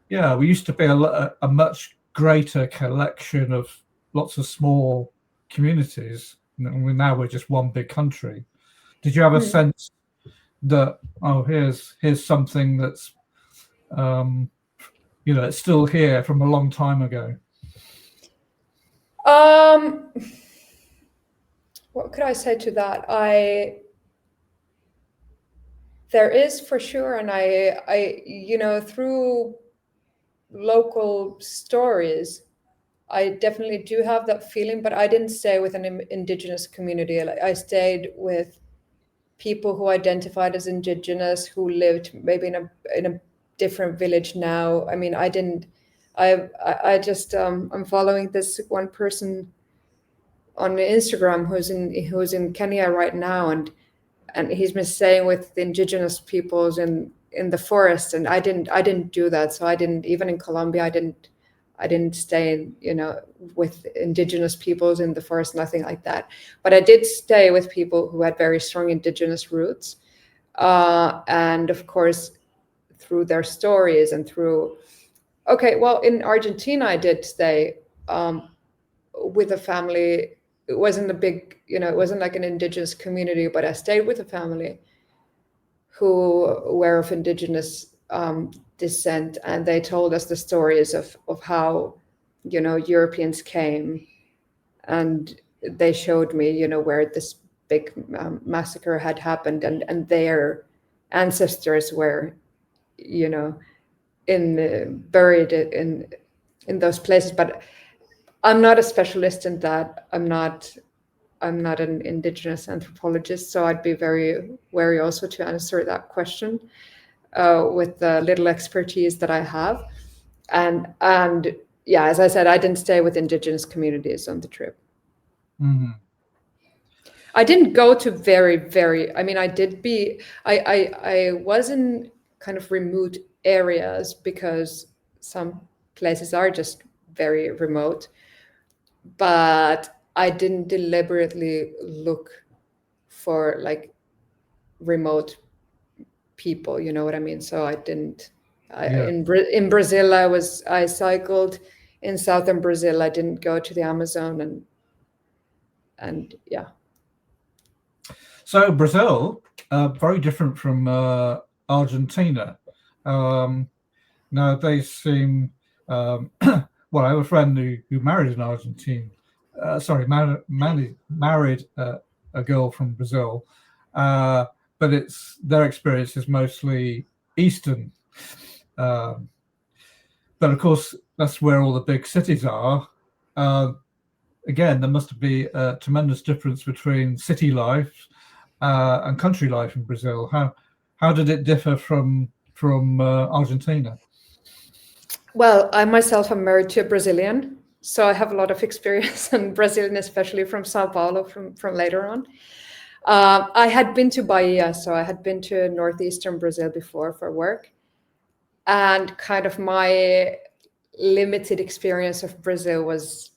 We used to be a much greater collection of lots of small communities. Now we're just one big country. Did you have a sense that, here's something that's it's still here from a long time ago? What could I say to that? There is for sure, and I through local stories, I definitely do have that feeling, but I didn't stay with an indigenous community. I stayed with people who identified as indigenous, who lived maybe in a different village now. I mean, I just I'm following this one person on Instagram who's in Kenya right now, and he's been staying with the indigenous peoples in the forest, and I didn't do that. So I didn't, even in Colombia, I didn't stay with indigenous peoples in the forest, nothing like that. But I did stay with people who had very strong indigenous roots, and of course through their stories and through. Okay, well, in Argentina, I did stay with a family. It wasn't a big, it wasn't like an indigenous community, but I stayed with a family who were of indigenous descent, and they told us the stories of how, Europeans came, and they showed me, where this big massacre had happened, and their ancestors were, buried in those places. But I'm not a specialist in that. I'm not an indigenous anthropologist, so I'd be very wary also to answer that question with the little expertise that I have. And yeah, as I said, I didn't stay with indigenous communities on the trip. Mm-hmm. I didn't go to very. I mean, I was in kind of remote areas because some places are just very remote, but I didn't deliberately look for like remote people, you know what I mean? So I didn't. In Brazil, I cycled in southern Brazil. I didn't go to the Amazon, and yeah. So Brazil, very different from Argentina. Now they seem. Well, I have a friend who married an Argentine. Married a girl from Brazil, but their experience is mostly Eastern. But of course, that's where all the big cities are. Again, there must be a tremendous difference between city life and country life in Brazil. How did it differ from Argentina? Well, I myself am married to a Brazilian, so I have a lot of experience in Brazilian, especially from Sao Paulo, from later on. I had been to Bahia, so I had been to northeastern Brazil before for work, and kind of my limited experience of Brazil was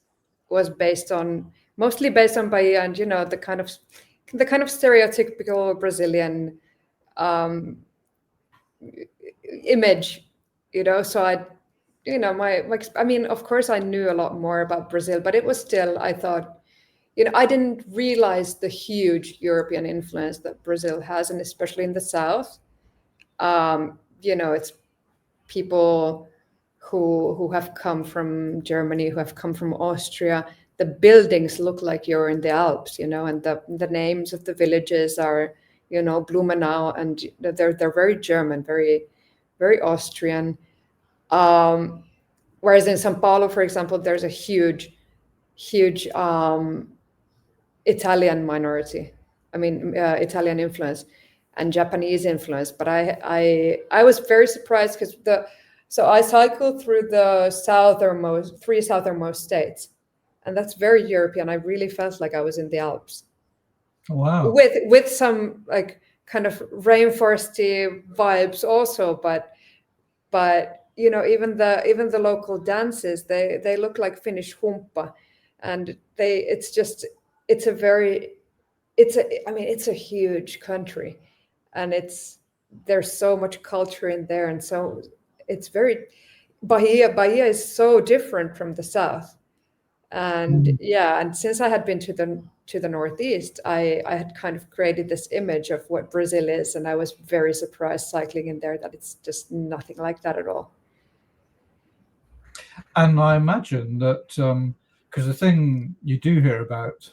mostly based on Bahia, and the kind of stereotypical Brazilian image, So I mean, of course, I knew a lot more about Brazil, but it was still, I thought, I didn't realize the huge European influence that Brazil has, and especially in the south. It's people who have come from Germany, who have come from Austria. The buildings look like you're in the Alps, and the names of the villages are, Blumenau, and they're very German, very, very Austrian. Whereas in São Paulo, for example, there's a huge Italian minority. I mean, Italian influence and Japanese influence. But I was very surprised because so I cycled through the three southernmost states, and that's very European. I really felt like I was in the Alps. Wow. With some like kind of rainforesty vibes also, but even the local dances, they look like Finnish humppa, and it's a huge country, and there's so much culture in there, and so it's very Bahia is so different from the south. And and since I had been to the northeast, I had kind of created this image of what Brazil is, and I was very surprised cycling in there that it's just nothing like that at all. And I imagine that because the thing you do hear about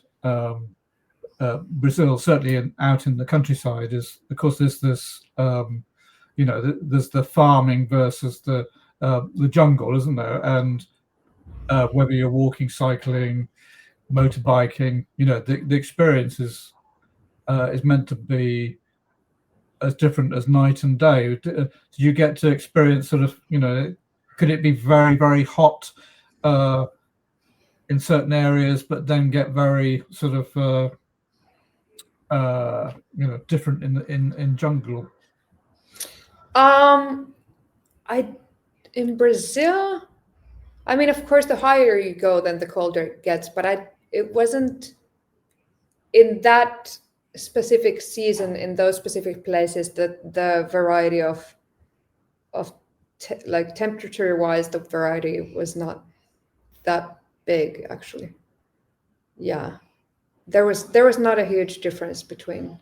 Brazil, certainly out in the countryside, is of course there's this there's the farming versus the jungle, isn't there? And whether you're walking, cycling, motorbiking, the experience is meant to be as different as night and day. Do you get to experience sort of, could it be very, very hot in certain areas, but then get very sort of different in jungle? In Brazil, I mean, of course, the higher you go, then the colder it gets. But it wasn't in that specific season, in those specific places, that the variety of like temperature-wise, the variety was not that big, actually. Yeah, there was not a huge difference between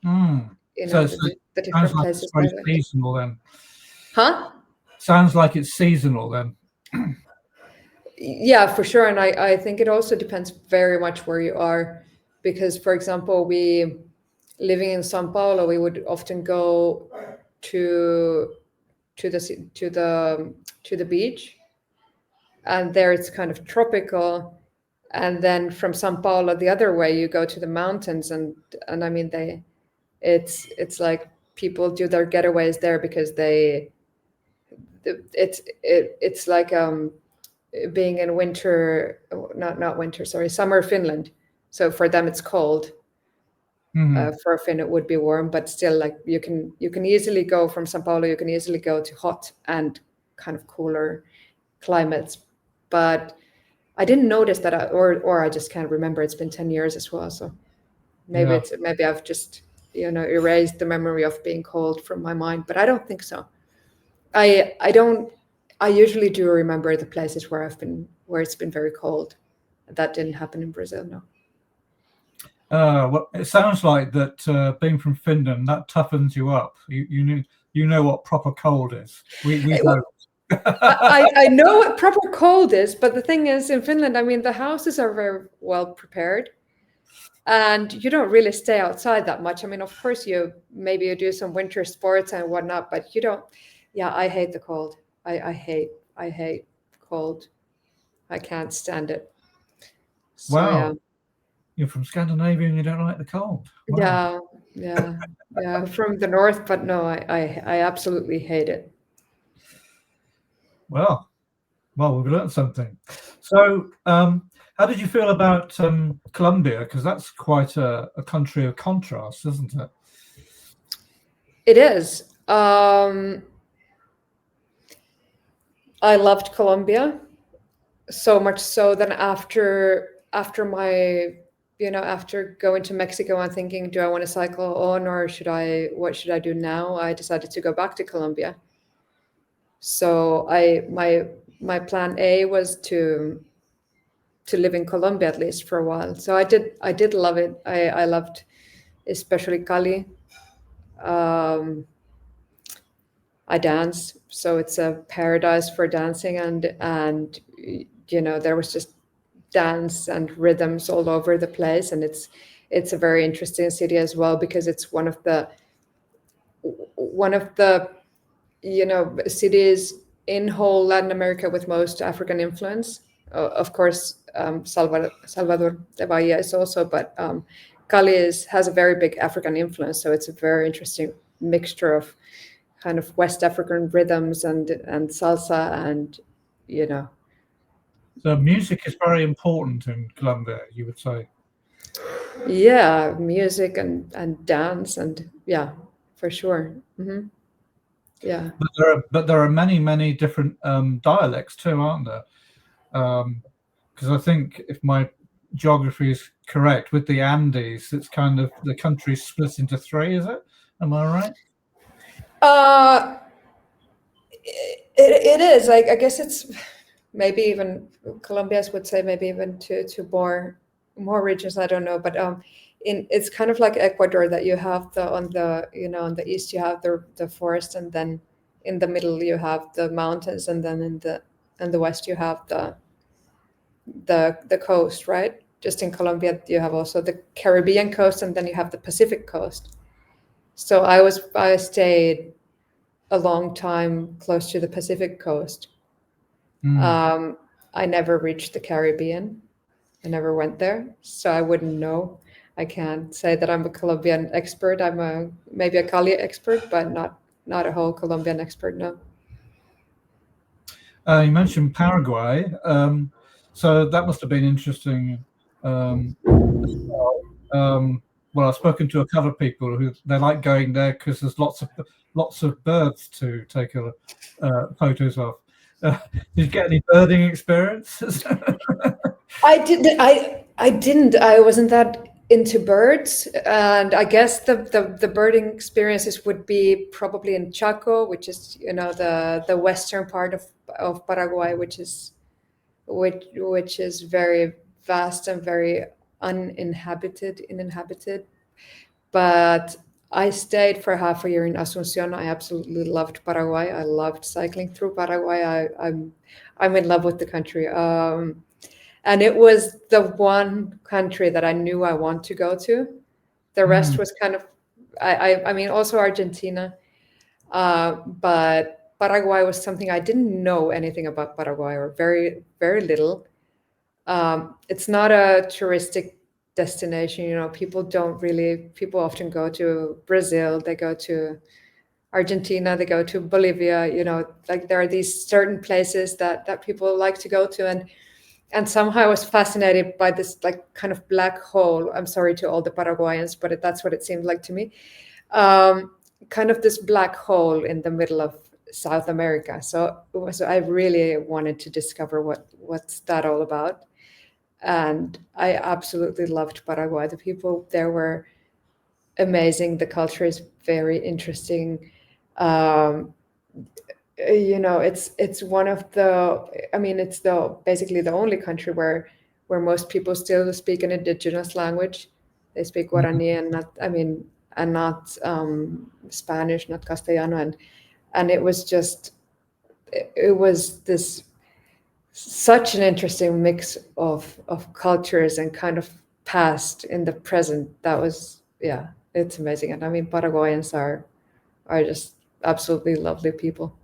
So the different places. Like it's very seasonal then. Huh? Sounds like it's seasonal then. Yeah, for sure. And I think it also depends very much where you are, because, for example, living in São Paulo, we would often go to the beach, and there it's kind of tropical. And then from São Paulo, the other way, you go to the mountains, and I mean it's like people do their getaways there because it's like being in not winter, sorry, summer Finland. So for them it's cold. For a Finn it would be warm, but still, like you can easily go from Sao Paulo, you can easily go to hot and kind of cooler climates. But I didn't notice that, or I just can't remember. It's been 10 years as well, so maybe I've just erased the memory of being cold from my mind, but I don't think so. I usually do remember the places where it's been very cold. That didn't happen in Brazil, no. Well, it sounds like that being from Finland, that toughens you up. You know what proper cold is. We don't. I know what proper cold is, but the thing is, in Finland, I mean, the houses are very well prepared, and you don't really stay outside that much. I mean, of course, maybe you do some winter sports and whatnot, but you don't. Yeah, I hate the cold. I hate cold. I can't stand it. So Wow, yeah, you're from Scandinavia and you don't like the cold. Wow. yeah. From the north, but no, I absolutely hate it. Well, we've learned something. So, how did you feel about Colombia? Because that's quite a country of contrast, isn't it? It is. I loved Colombia so much so that after my after going to Mexico and thinking, do I want to cycle on or what should I do now? I decided to go back to Colombia. So my plan A was to live in Colombia at least for a while. So I did love it. I loved especially Cali. I dance, so it's a paradise for dancing, and there was just dance and rhythms all over the place, and it's a very interesting city as well because it's one of the cities in whole Latin America with most African influence. Of course, Salvador de Bahia is also, but Cali has a very big African influence, so it's a very interesting mixture of kind of West African rhythms and salsa and So, music is very important in Colombia, you would say. yeah, music and dance and yeah, for sure. Yeah. But there are many different dialects too, aren't there? Because I think if my geography is correct, with the Andes, it's kind of the country split into three. Is it? Am I right? It is. I guess it's maybe even Colombians would say maybe even to more regions. I don't know, but it's kind of like Ecuador that you have on the east you have the forest, and then in the middle you have the mountains, and then in the west you have the coast, right? Just in Colombia you have also the Caribbean coast, and then you have the Pacific coast. So I stayed a long time close to the Pacific coast. I never reached the Caribbean. I never went there, so I wouldn't know. I can't say that I'm a Colombian expert. I'm maybe a Cali expert, but not a whole Colombian expert. No. You mentioned Paraguay, so that must have been interesting. Well, I've spoken to a couple of people who they like going there because there's lots of birds to take photos of. Did you get any birding experiences? I didn't. I didn't. I wasn't that into birds, and I guess the birding experiences would be probably in Chaco, which is the western part of Paraguay, which is very vast and very uninhabited. But I stayed for half a year in Asunción. I absolutely loved Paraguay. I loved cycling through Paraguay. I'm in love with the country. And it was the one country that I knew I want to go to. The rest was kind of, I mean, also Argentina, but Paraguay was something I didn't know anything about Paraguay, or very, very little. It's not a touristic destination. People often go to Brazil, they go to Argentina, they go to Bolivia, like there are these certain places that people like to go to. And somehow I was fascinated by this like kind of black hole. I'm sorry to all the Paraguayans, but that's what it seemed like to me. Kind of this black hole in the middle of South America. So I really wanted to discover what's that all about. And I absolutely loved Paraguay. The people there were amazing. The culture is very interesting. It's one of it's basically the only country where most people still speak an indigenous language. They speak Guarani and not Spanish, not Castellano, and it was just it was this such an interesting mix of cultures and kind of past in the present. That was, yeah, it's amazing. And I mean, Paraguayans are just absolutely lovely people.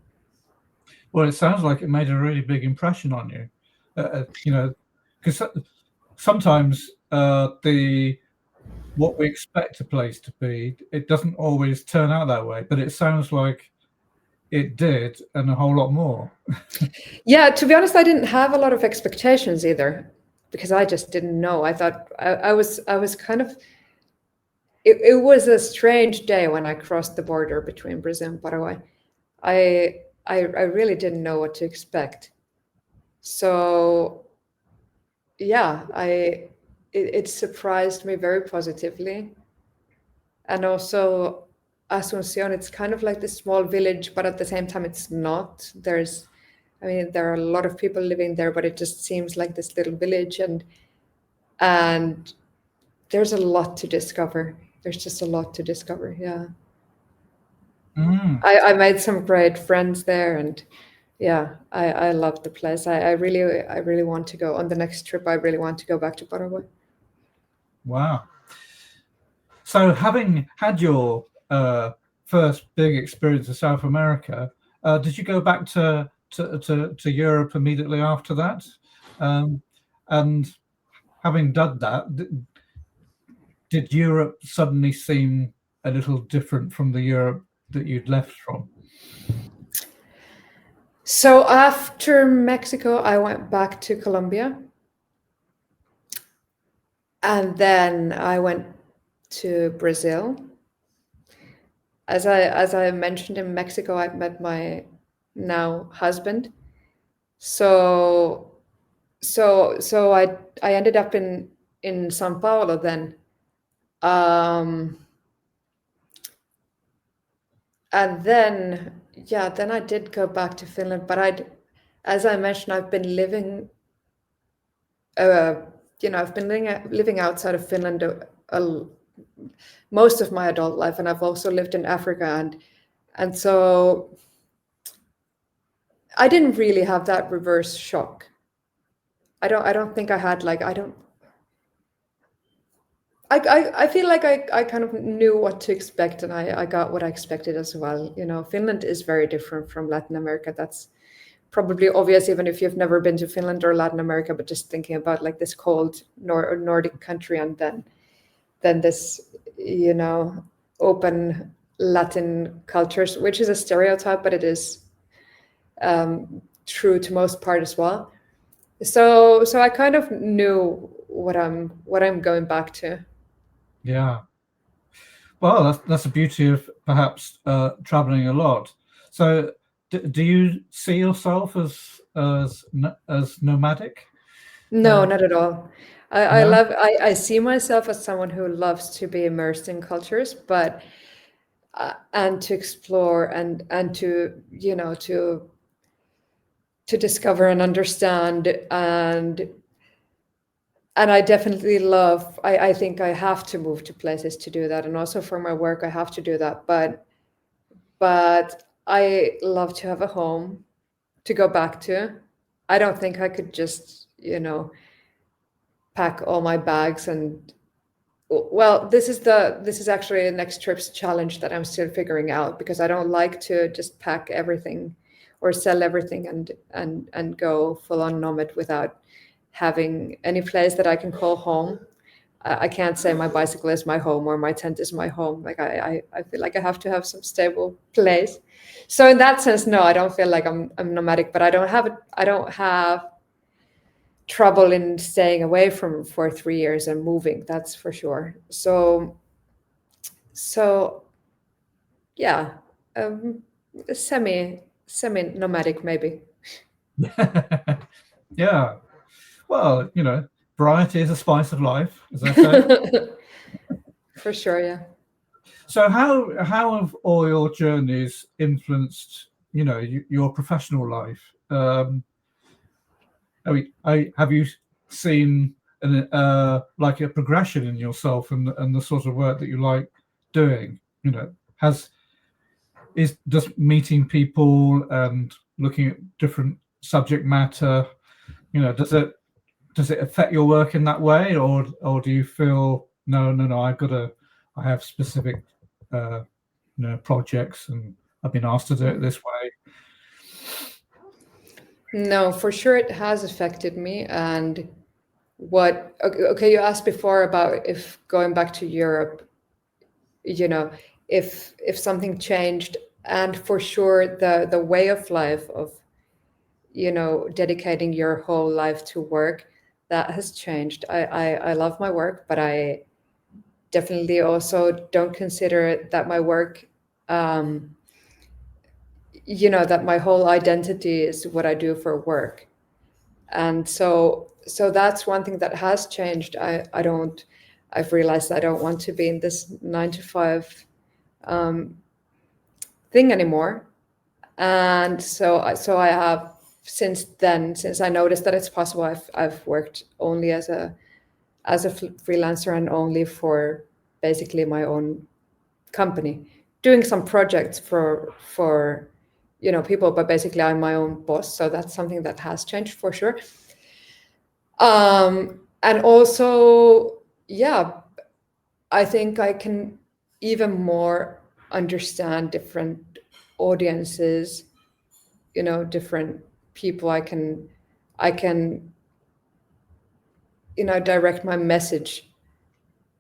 Well, it sounds like it made a really big impression on you. You know, because sometimes what we expect a place to be, it doesn't always turn out that way. But it sounds like it did, and a whole lot more. Yeah, to be honest, I didn't have a lot of expectations either, because I just didn't know. I thought I was kind of. It was a strange day when I crossed the border between Brazil and Paraguay. I really didn't know what to expect. So yeah, it surprised me very positively. And also Asuncion, it's kind of like this small village, but at the same time it's not. There are a lot of people living there, but it just seems like this little village, and there's a lot to discover. There's just a lot to discover. Yeah. I made some great friends there, and yeah, I love the place. I really want to go on the next trip. I really want to go back to Paraguay. Wow. So, having had your first big experience in South America, did you go back to Europe immediately after that? And having done that, did Europe suddenly seem a little different from the Europe that you'd left from? So after Mexico, I went back to Colombia, and then I went to Brazil. As I mentioned, in Mexico, I met my now husband. So I ended up in São Paulo then. And then I did go back to Finland, but as I mentioned, I've been living living outside of Finland most of my adult life, and I've also lived in Africa, and so I didn't really have that reverse shock. I don't think I had, like, I feel like I kind of knew what to expect, and I got what I expected as well. Finland is very different from Latin America. That's probably obvious even if you've never been to Finland or Latin America, but just thinking about like this cold Nordic country, and then this, open Latin cultures, which is a stereotype, but it is true to most part as well. So I kind of knew what I'm going back to. Yeah. Well, that's the beauty of perhaps traveling a lot. So, do you see yourself as nomadic? No, not at all. I No? love. I see myself as someone who loves to be immersed in cultures, but and to explore and to to discover and understand, and I definitely love. I think I have to move to places to do that, and also for my work I have to do that. But I love to have a home to go back to. I don't think I could just pack all my bags and, well, this is actually a next trip's challenge that I'm still figuring out, because I don't like to just pack everything or sell everything and go full on nomad without having any place that I can call home. I can't say my bicycle is my home or my tent is my home. Like I feel like I have to have some stable place. So in that sense, no, I don't feel like I'm nomadic, but I don't have trouble in staying away for 3 years and moving. That's for sure. So yeah, semi nomadic maybe. Yeah. Well, variety is a spice of life, as I say. For sure, yeah. So how have all your journeys influenced, your professional life? Have you seen like a progression in yourself and the sort of work that you like doing? Does meeting people and looking at different subject matter, does it affect your work in that way, or do you feel no, I have specific projects and I've been asked to do it this way? No, for sure it has affected me. And okay, you asked before about if going back to Europe, if something changed, and for sure the way of life of dedicating your whole life to work, that has changed. I love my work, but I definitely also don't consider that my work that my whole identity is what I do for work. And so that's one thing that has changed. I've realized I don't want to be in this 9 to 5 thing anymore. And so I have since I noticed that it's possible, I've worked only as a freelancer and only for basically my own company, doing some projects for people, but basically I'm my own boss. So that's something that has changed for sure. And also, I think I can even more understand different audiences, different people. I can direct my message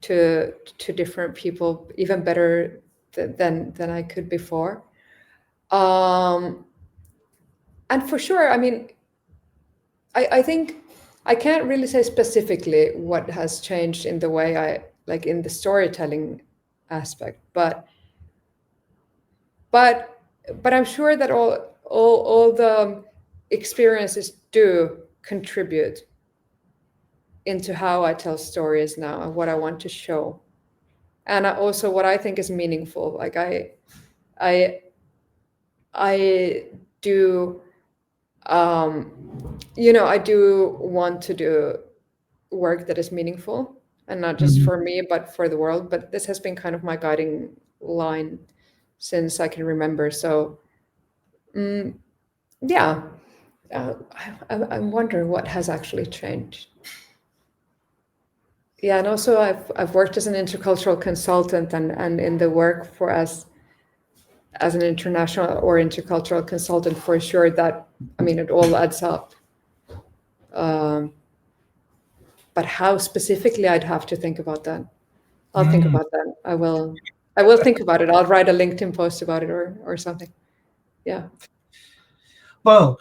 to different people even better than I could before. And for sure, I mean, I think I can't really say specifically what has changed in the way I like in the storytelling aspect, but I'm sure that all the experiences do contribute into how I tell stories now and what I want to show, and also what I think is meaningful. Like I do, I do want to do work that is meaningful, and not just for me, but for the world. But this has been kind of my guiding line since I can remember. So, I'm wondering what has actually changed. Yeah, and also I've worked as an intercultural consultant, and in the work for as an international or intercultural consultant, for sure, that, I mean, it all adds up. But how specifically, I'd have to think about that. I'll think about that. I will think about it. I'll write a LinkedIn post about it or something. Yeah. Well,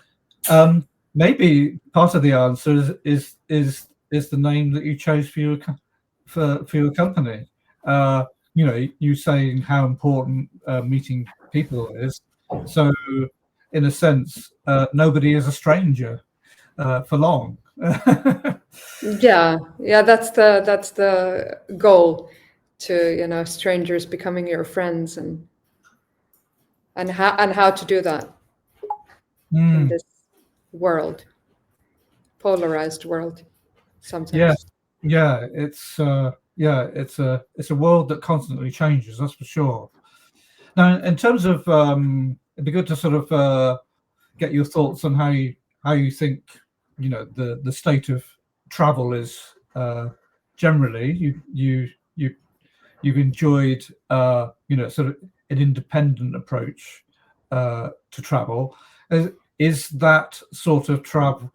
maybe part of the answer is the name that you chose for your company. You saying how important meeting people is. So, in a sense, nobody is a stranger for long. Yeah, that's the goal, to strangers becoming your friends, and how to do that in this world, polarized world sometimes. It's a world that constantly changes, that's for sure. Now, in terms of it'd be good to sort of get your thoughts on how you think the state of travel is generally. You've enjoyed sort of an independent approach to travel. Is that sort of travel,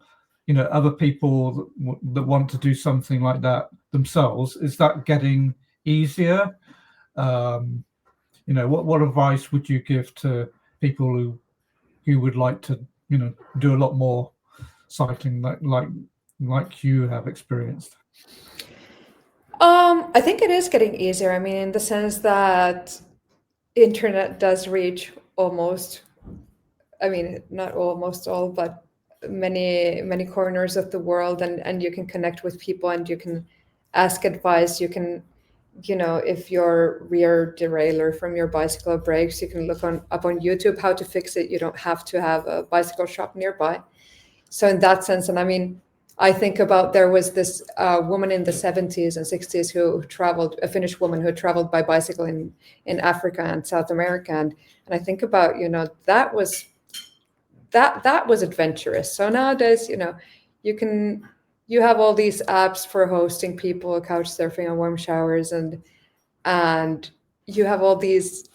other people that want to do something like that themselves, is that getting easier? What advice would you give to people who would like to do a lot more cycling like you have experienced? I think it is getting easier. I mean, in the sense that internet does reach almost, I mean, not almost all, but many corners of the world, and you can connect with people, and you can ask advice. You can, if your rear derailleur from your bicycle breaks, you can look up on YouTube how to fix it. You don't have to have a bicycle shop nearby. So in that sense, and I mean, I think about, there was this woman in the 70s and 60s who traveled, a Finnish woman who traveled by bicycle in Africa and South America, and I think about, that was adventurous. So nowadays, you have all these apps for hosting people, couch surfing and warm showers, and you have all these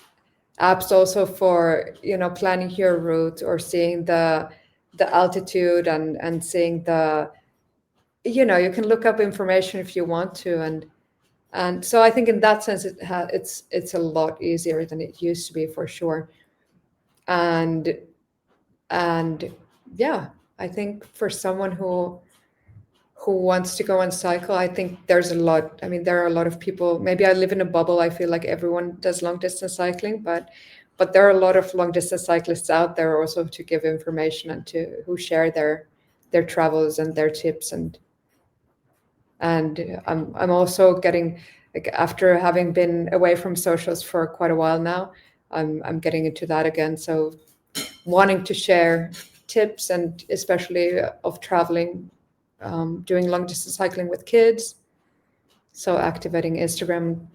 apps also for planning your route or seeing the altitude and seeing the, you can look up information if you want to, and so I think in that sense it's a lot easier than it used to be, for sure. And yeah, I think for someone who wants to go and cycle, I think there's a lot. I mean, there are a lot of people. Maybe I live in a bubble. I feel like everyone does long distance cycling, but there are a lot of long distance cyclists out there also to give information and who share their travels and their tips. And I'm also getting, like, after having been away from socials for quite a while now, I'm getting into that again. So wanting to share tips, and especially of traveling, doing long distance cycling with kids. So activating Instagram,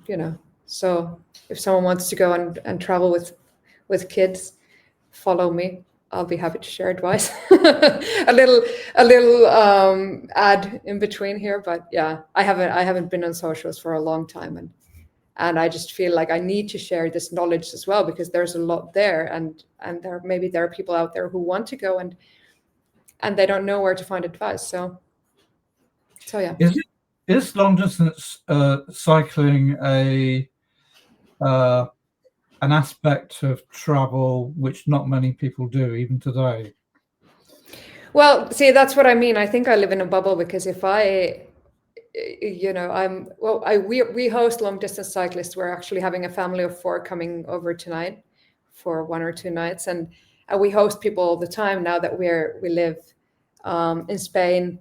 so if someone wants to go and travel with kids, follow me. I'll be happy to share advice. a little ad in between here, but yeah, I haven't been on socials for a long time, and I just feel like I need to share this knowledge as well, because there's a lot there, and there are people out there who want to go and they don't know where to find advice. So yeah. Is long distance cycling an aspect of travel which not many people do even today? Well, see, that's what I mean. I think I live in a bubble, because if we host long distance cyclists. We're actually having a family of 4 coming over tonight for 1 or 2 nights, and we host people all the time now that we live in Spain.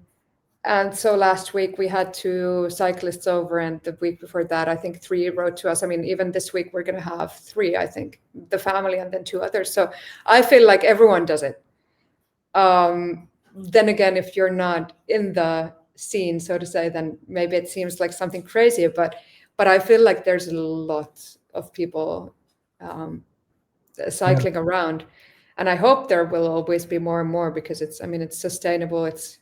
And so last week we had 2 cyclists over, and the week before that, I think 3 wrote to us. I mean, even this week we're going to have 3, I think, the family and then 2 others. So I feel like everyone does it. Then again, if you're not in the scene, so to say, then maybe it seems like something crazy, but I feel like there's a lot of people cycling around, and I hope there will always be more and more, because it's sustainable, it's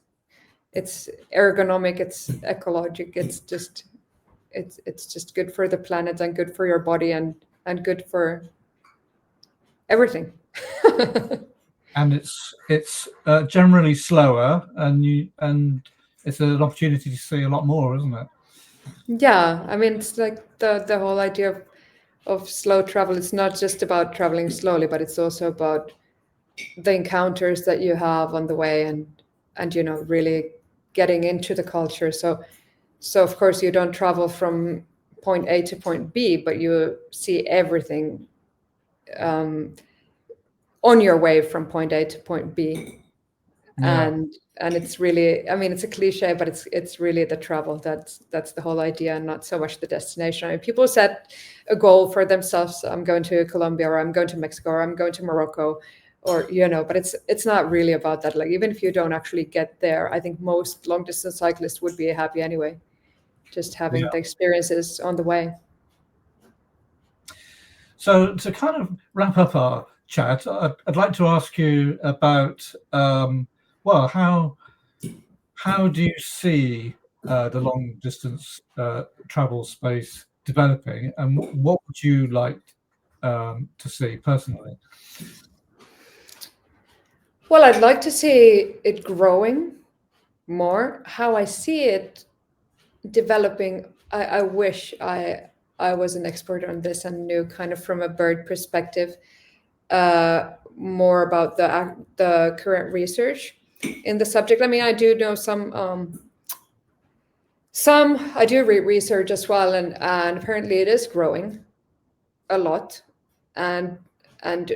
ergonomic, it's ecologic, it's just good for the planet and good for your body and good for everything. And it's generally slower, and it's an opportunity to see a lot more, isn't it? Yeah, I mean, it's like the whole idea of slow travel. It's not just about traveling slowly, but it's also about the encounters that you have on the way, and really getting into the culture. So of course you don't travel from point A to point B, but you see everything on your way from point A to point B. Yeah. And it's really, I mean, it's a cliche, but it's really the travel that's the whole idea, and not so much the destination. I mean, people set a goal for themselves. I'm going to Colombia, or I'm going to Mexico, or I'm going to Morocco, or but it's not really about that. Like, even if you don't actually get there, I think most long distance cyclists would be happy anyway, just having the experiences on the way. So to kind of wrap up our chat, I'd like to ask you about how do you see the long distance travel space developing, and what would you like to see personally? Well, I'd like to see it growing more. How I see it developing, I wish I was an expert on this and knew kind of from a bird perspective more about the current research in the subject. I mean, I do know some I do read research as well, and apparently it is growing a lot, and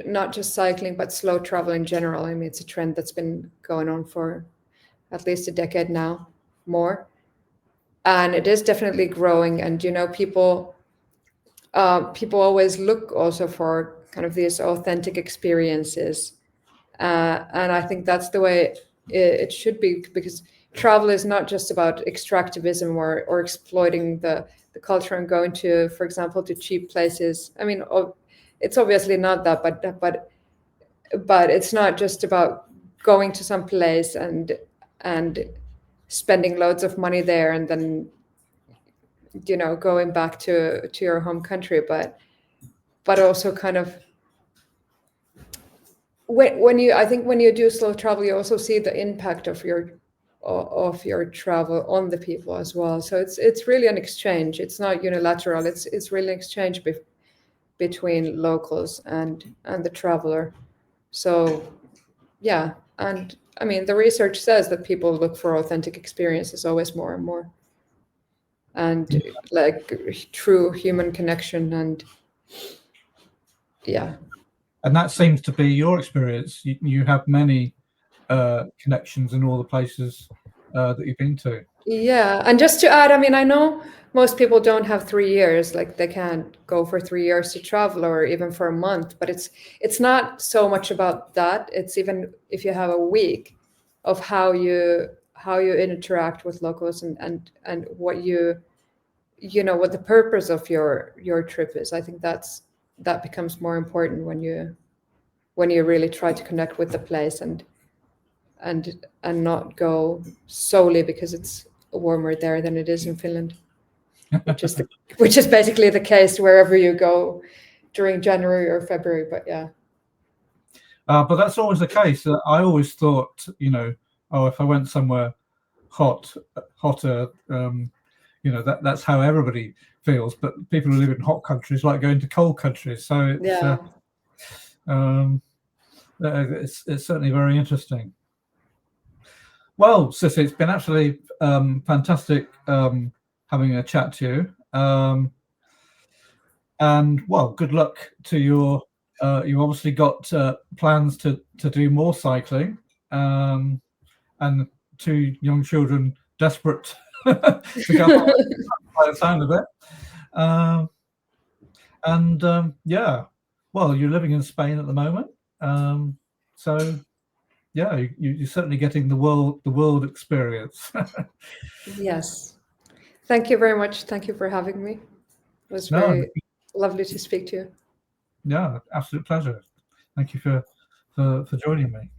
not just cycling, but slow travel in general. I mean, it's a trend that's been going on for at least a decade now, more, and it is definitely growing. And people always look also for kind of these authentic experiences, and I think that's the way it should be, because travel is not just about extractivism or exploiting the culture and going to, for example, to cheap places. I mean, it's obviously not that, but it's not just about going to some place and spending loads of money there and then, you know, going back to your home country, but also kind of when you do slow travel, you also see the impact of your travel on the people as well. So it's really an exchange. It's not unilateral. It's really an exchange between locals and the traveler. So yeah, and I mean the research says that people look for authentic experiences always more and more, and like true human connection, and yeah. And that seems to be your experience. You have many connections in all the places that you've been to. Yeah, and just to add, I mean, I know most people don't have 3 years, like they can't go for 3 years to travel or even for a month, but it's not so much about that. It's even if you have a week of how you interact with locals and what what the purpose of your trip is. I think that becomes more important when you really try to connect with the place and not go solely because it's warmer there than it is in Finland, which is basically the case wherever you go during January or February. But yeah. But that's always the case. I always thought, if I went somewhere hotter, that's how everybody feels. But people who live in hot countries like going to cold countries. So it's certainly very interesting. Well, Sissi, it's been absolutely fantastic having a chat to you. And well, good luck to your. You obviously got plans to do more cycling, and 2 young children desperate to go by the sound of it. Well, you're living in Spain at the moment, so yeah, you're certainly getting the world experience. Yes, thank you very much. Thank you for having me. It was very lovely to speak to you. Yeah, absolute pleasure. Thank you for joining me.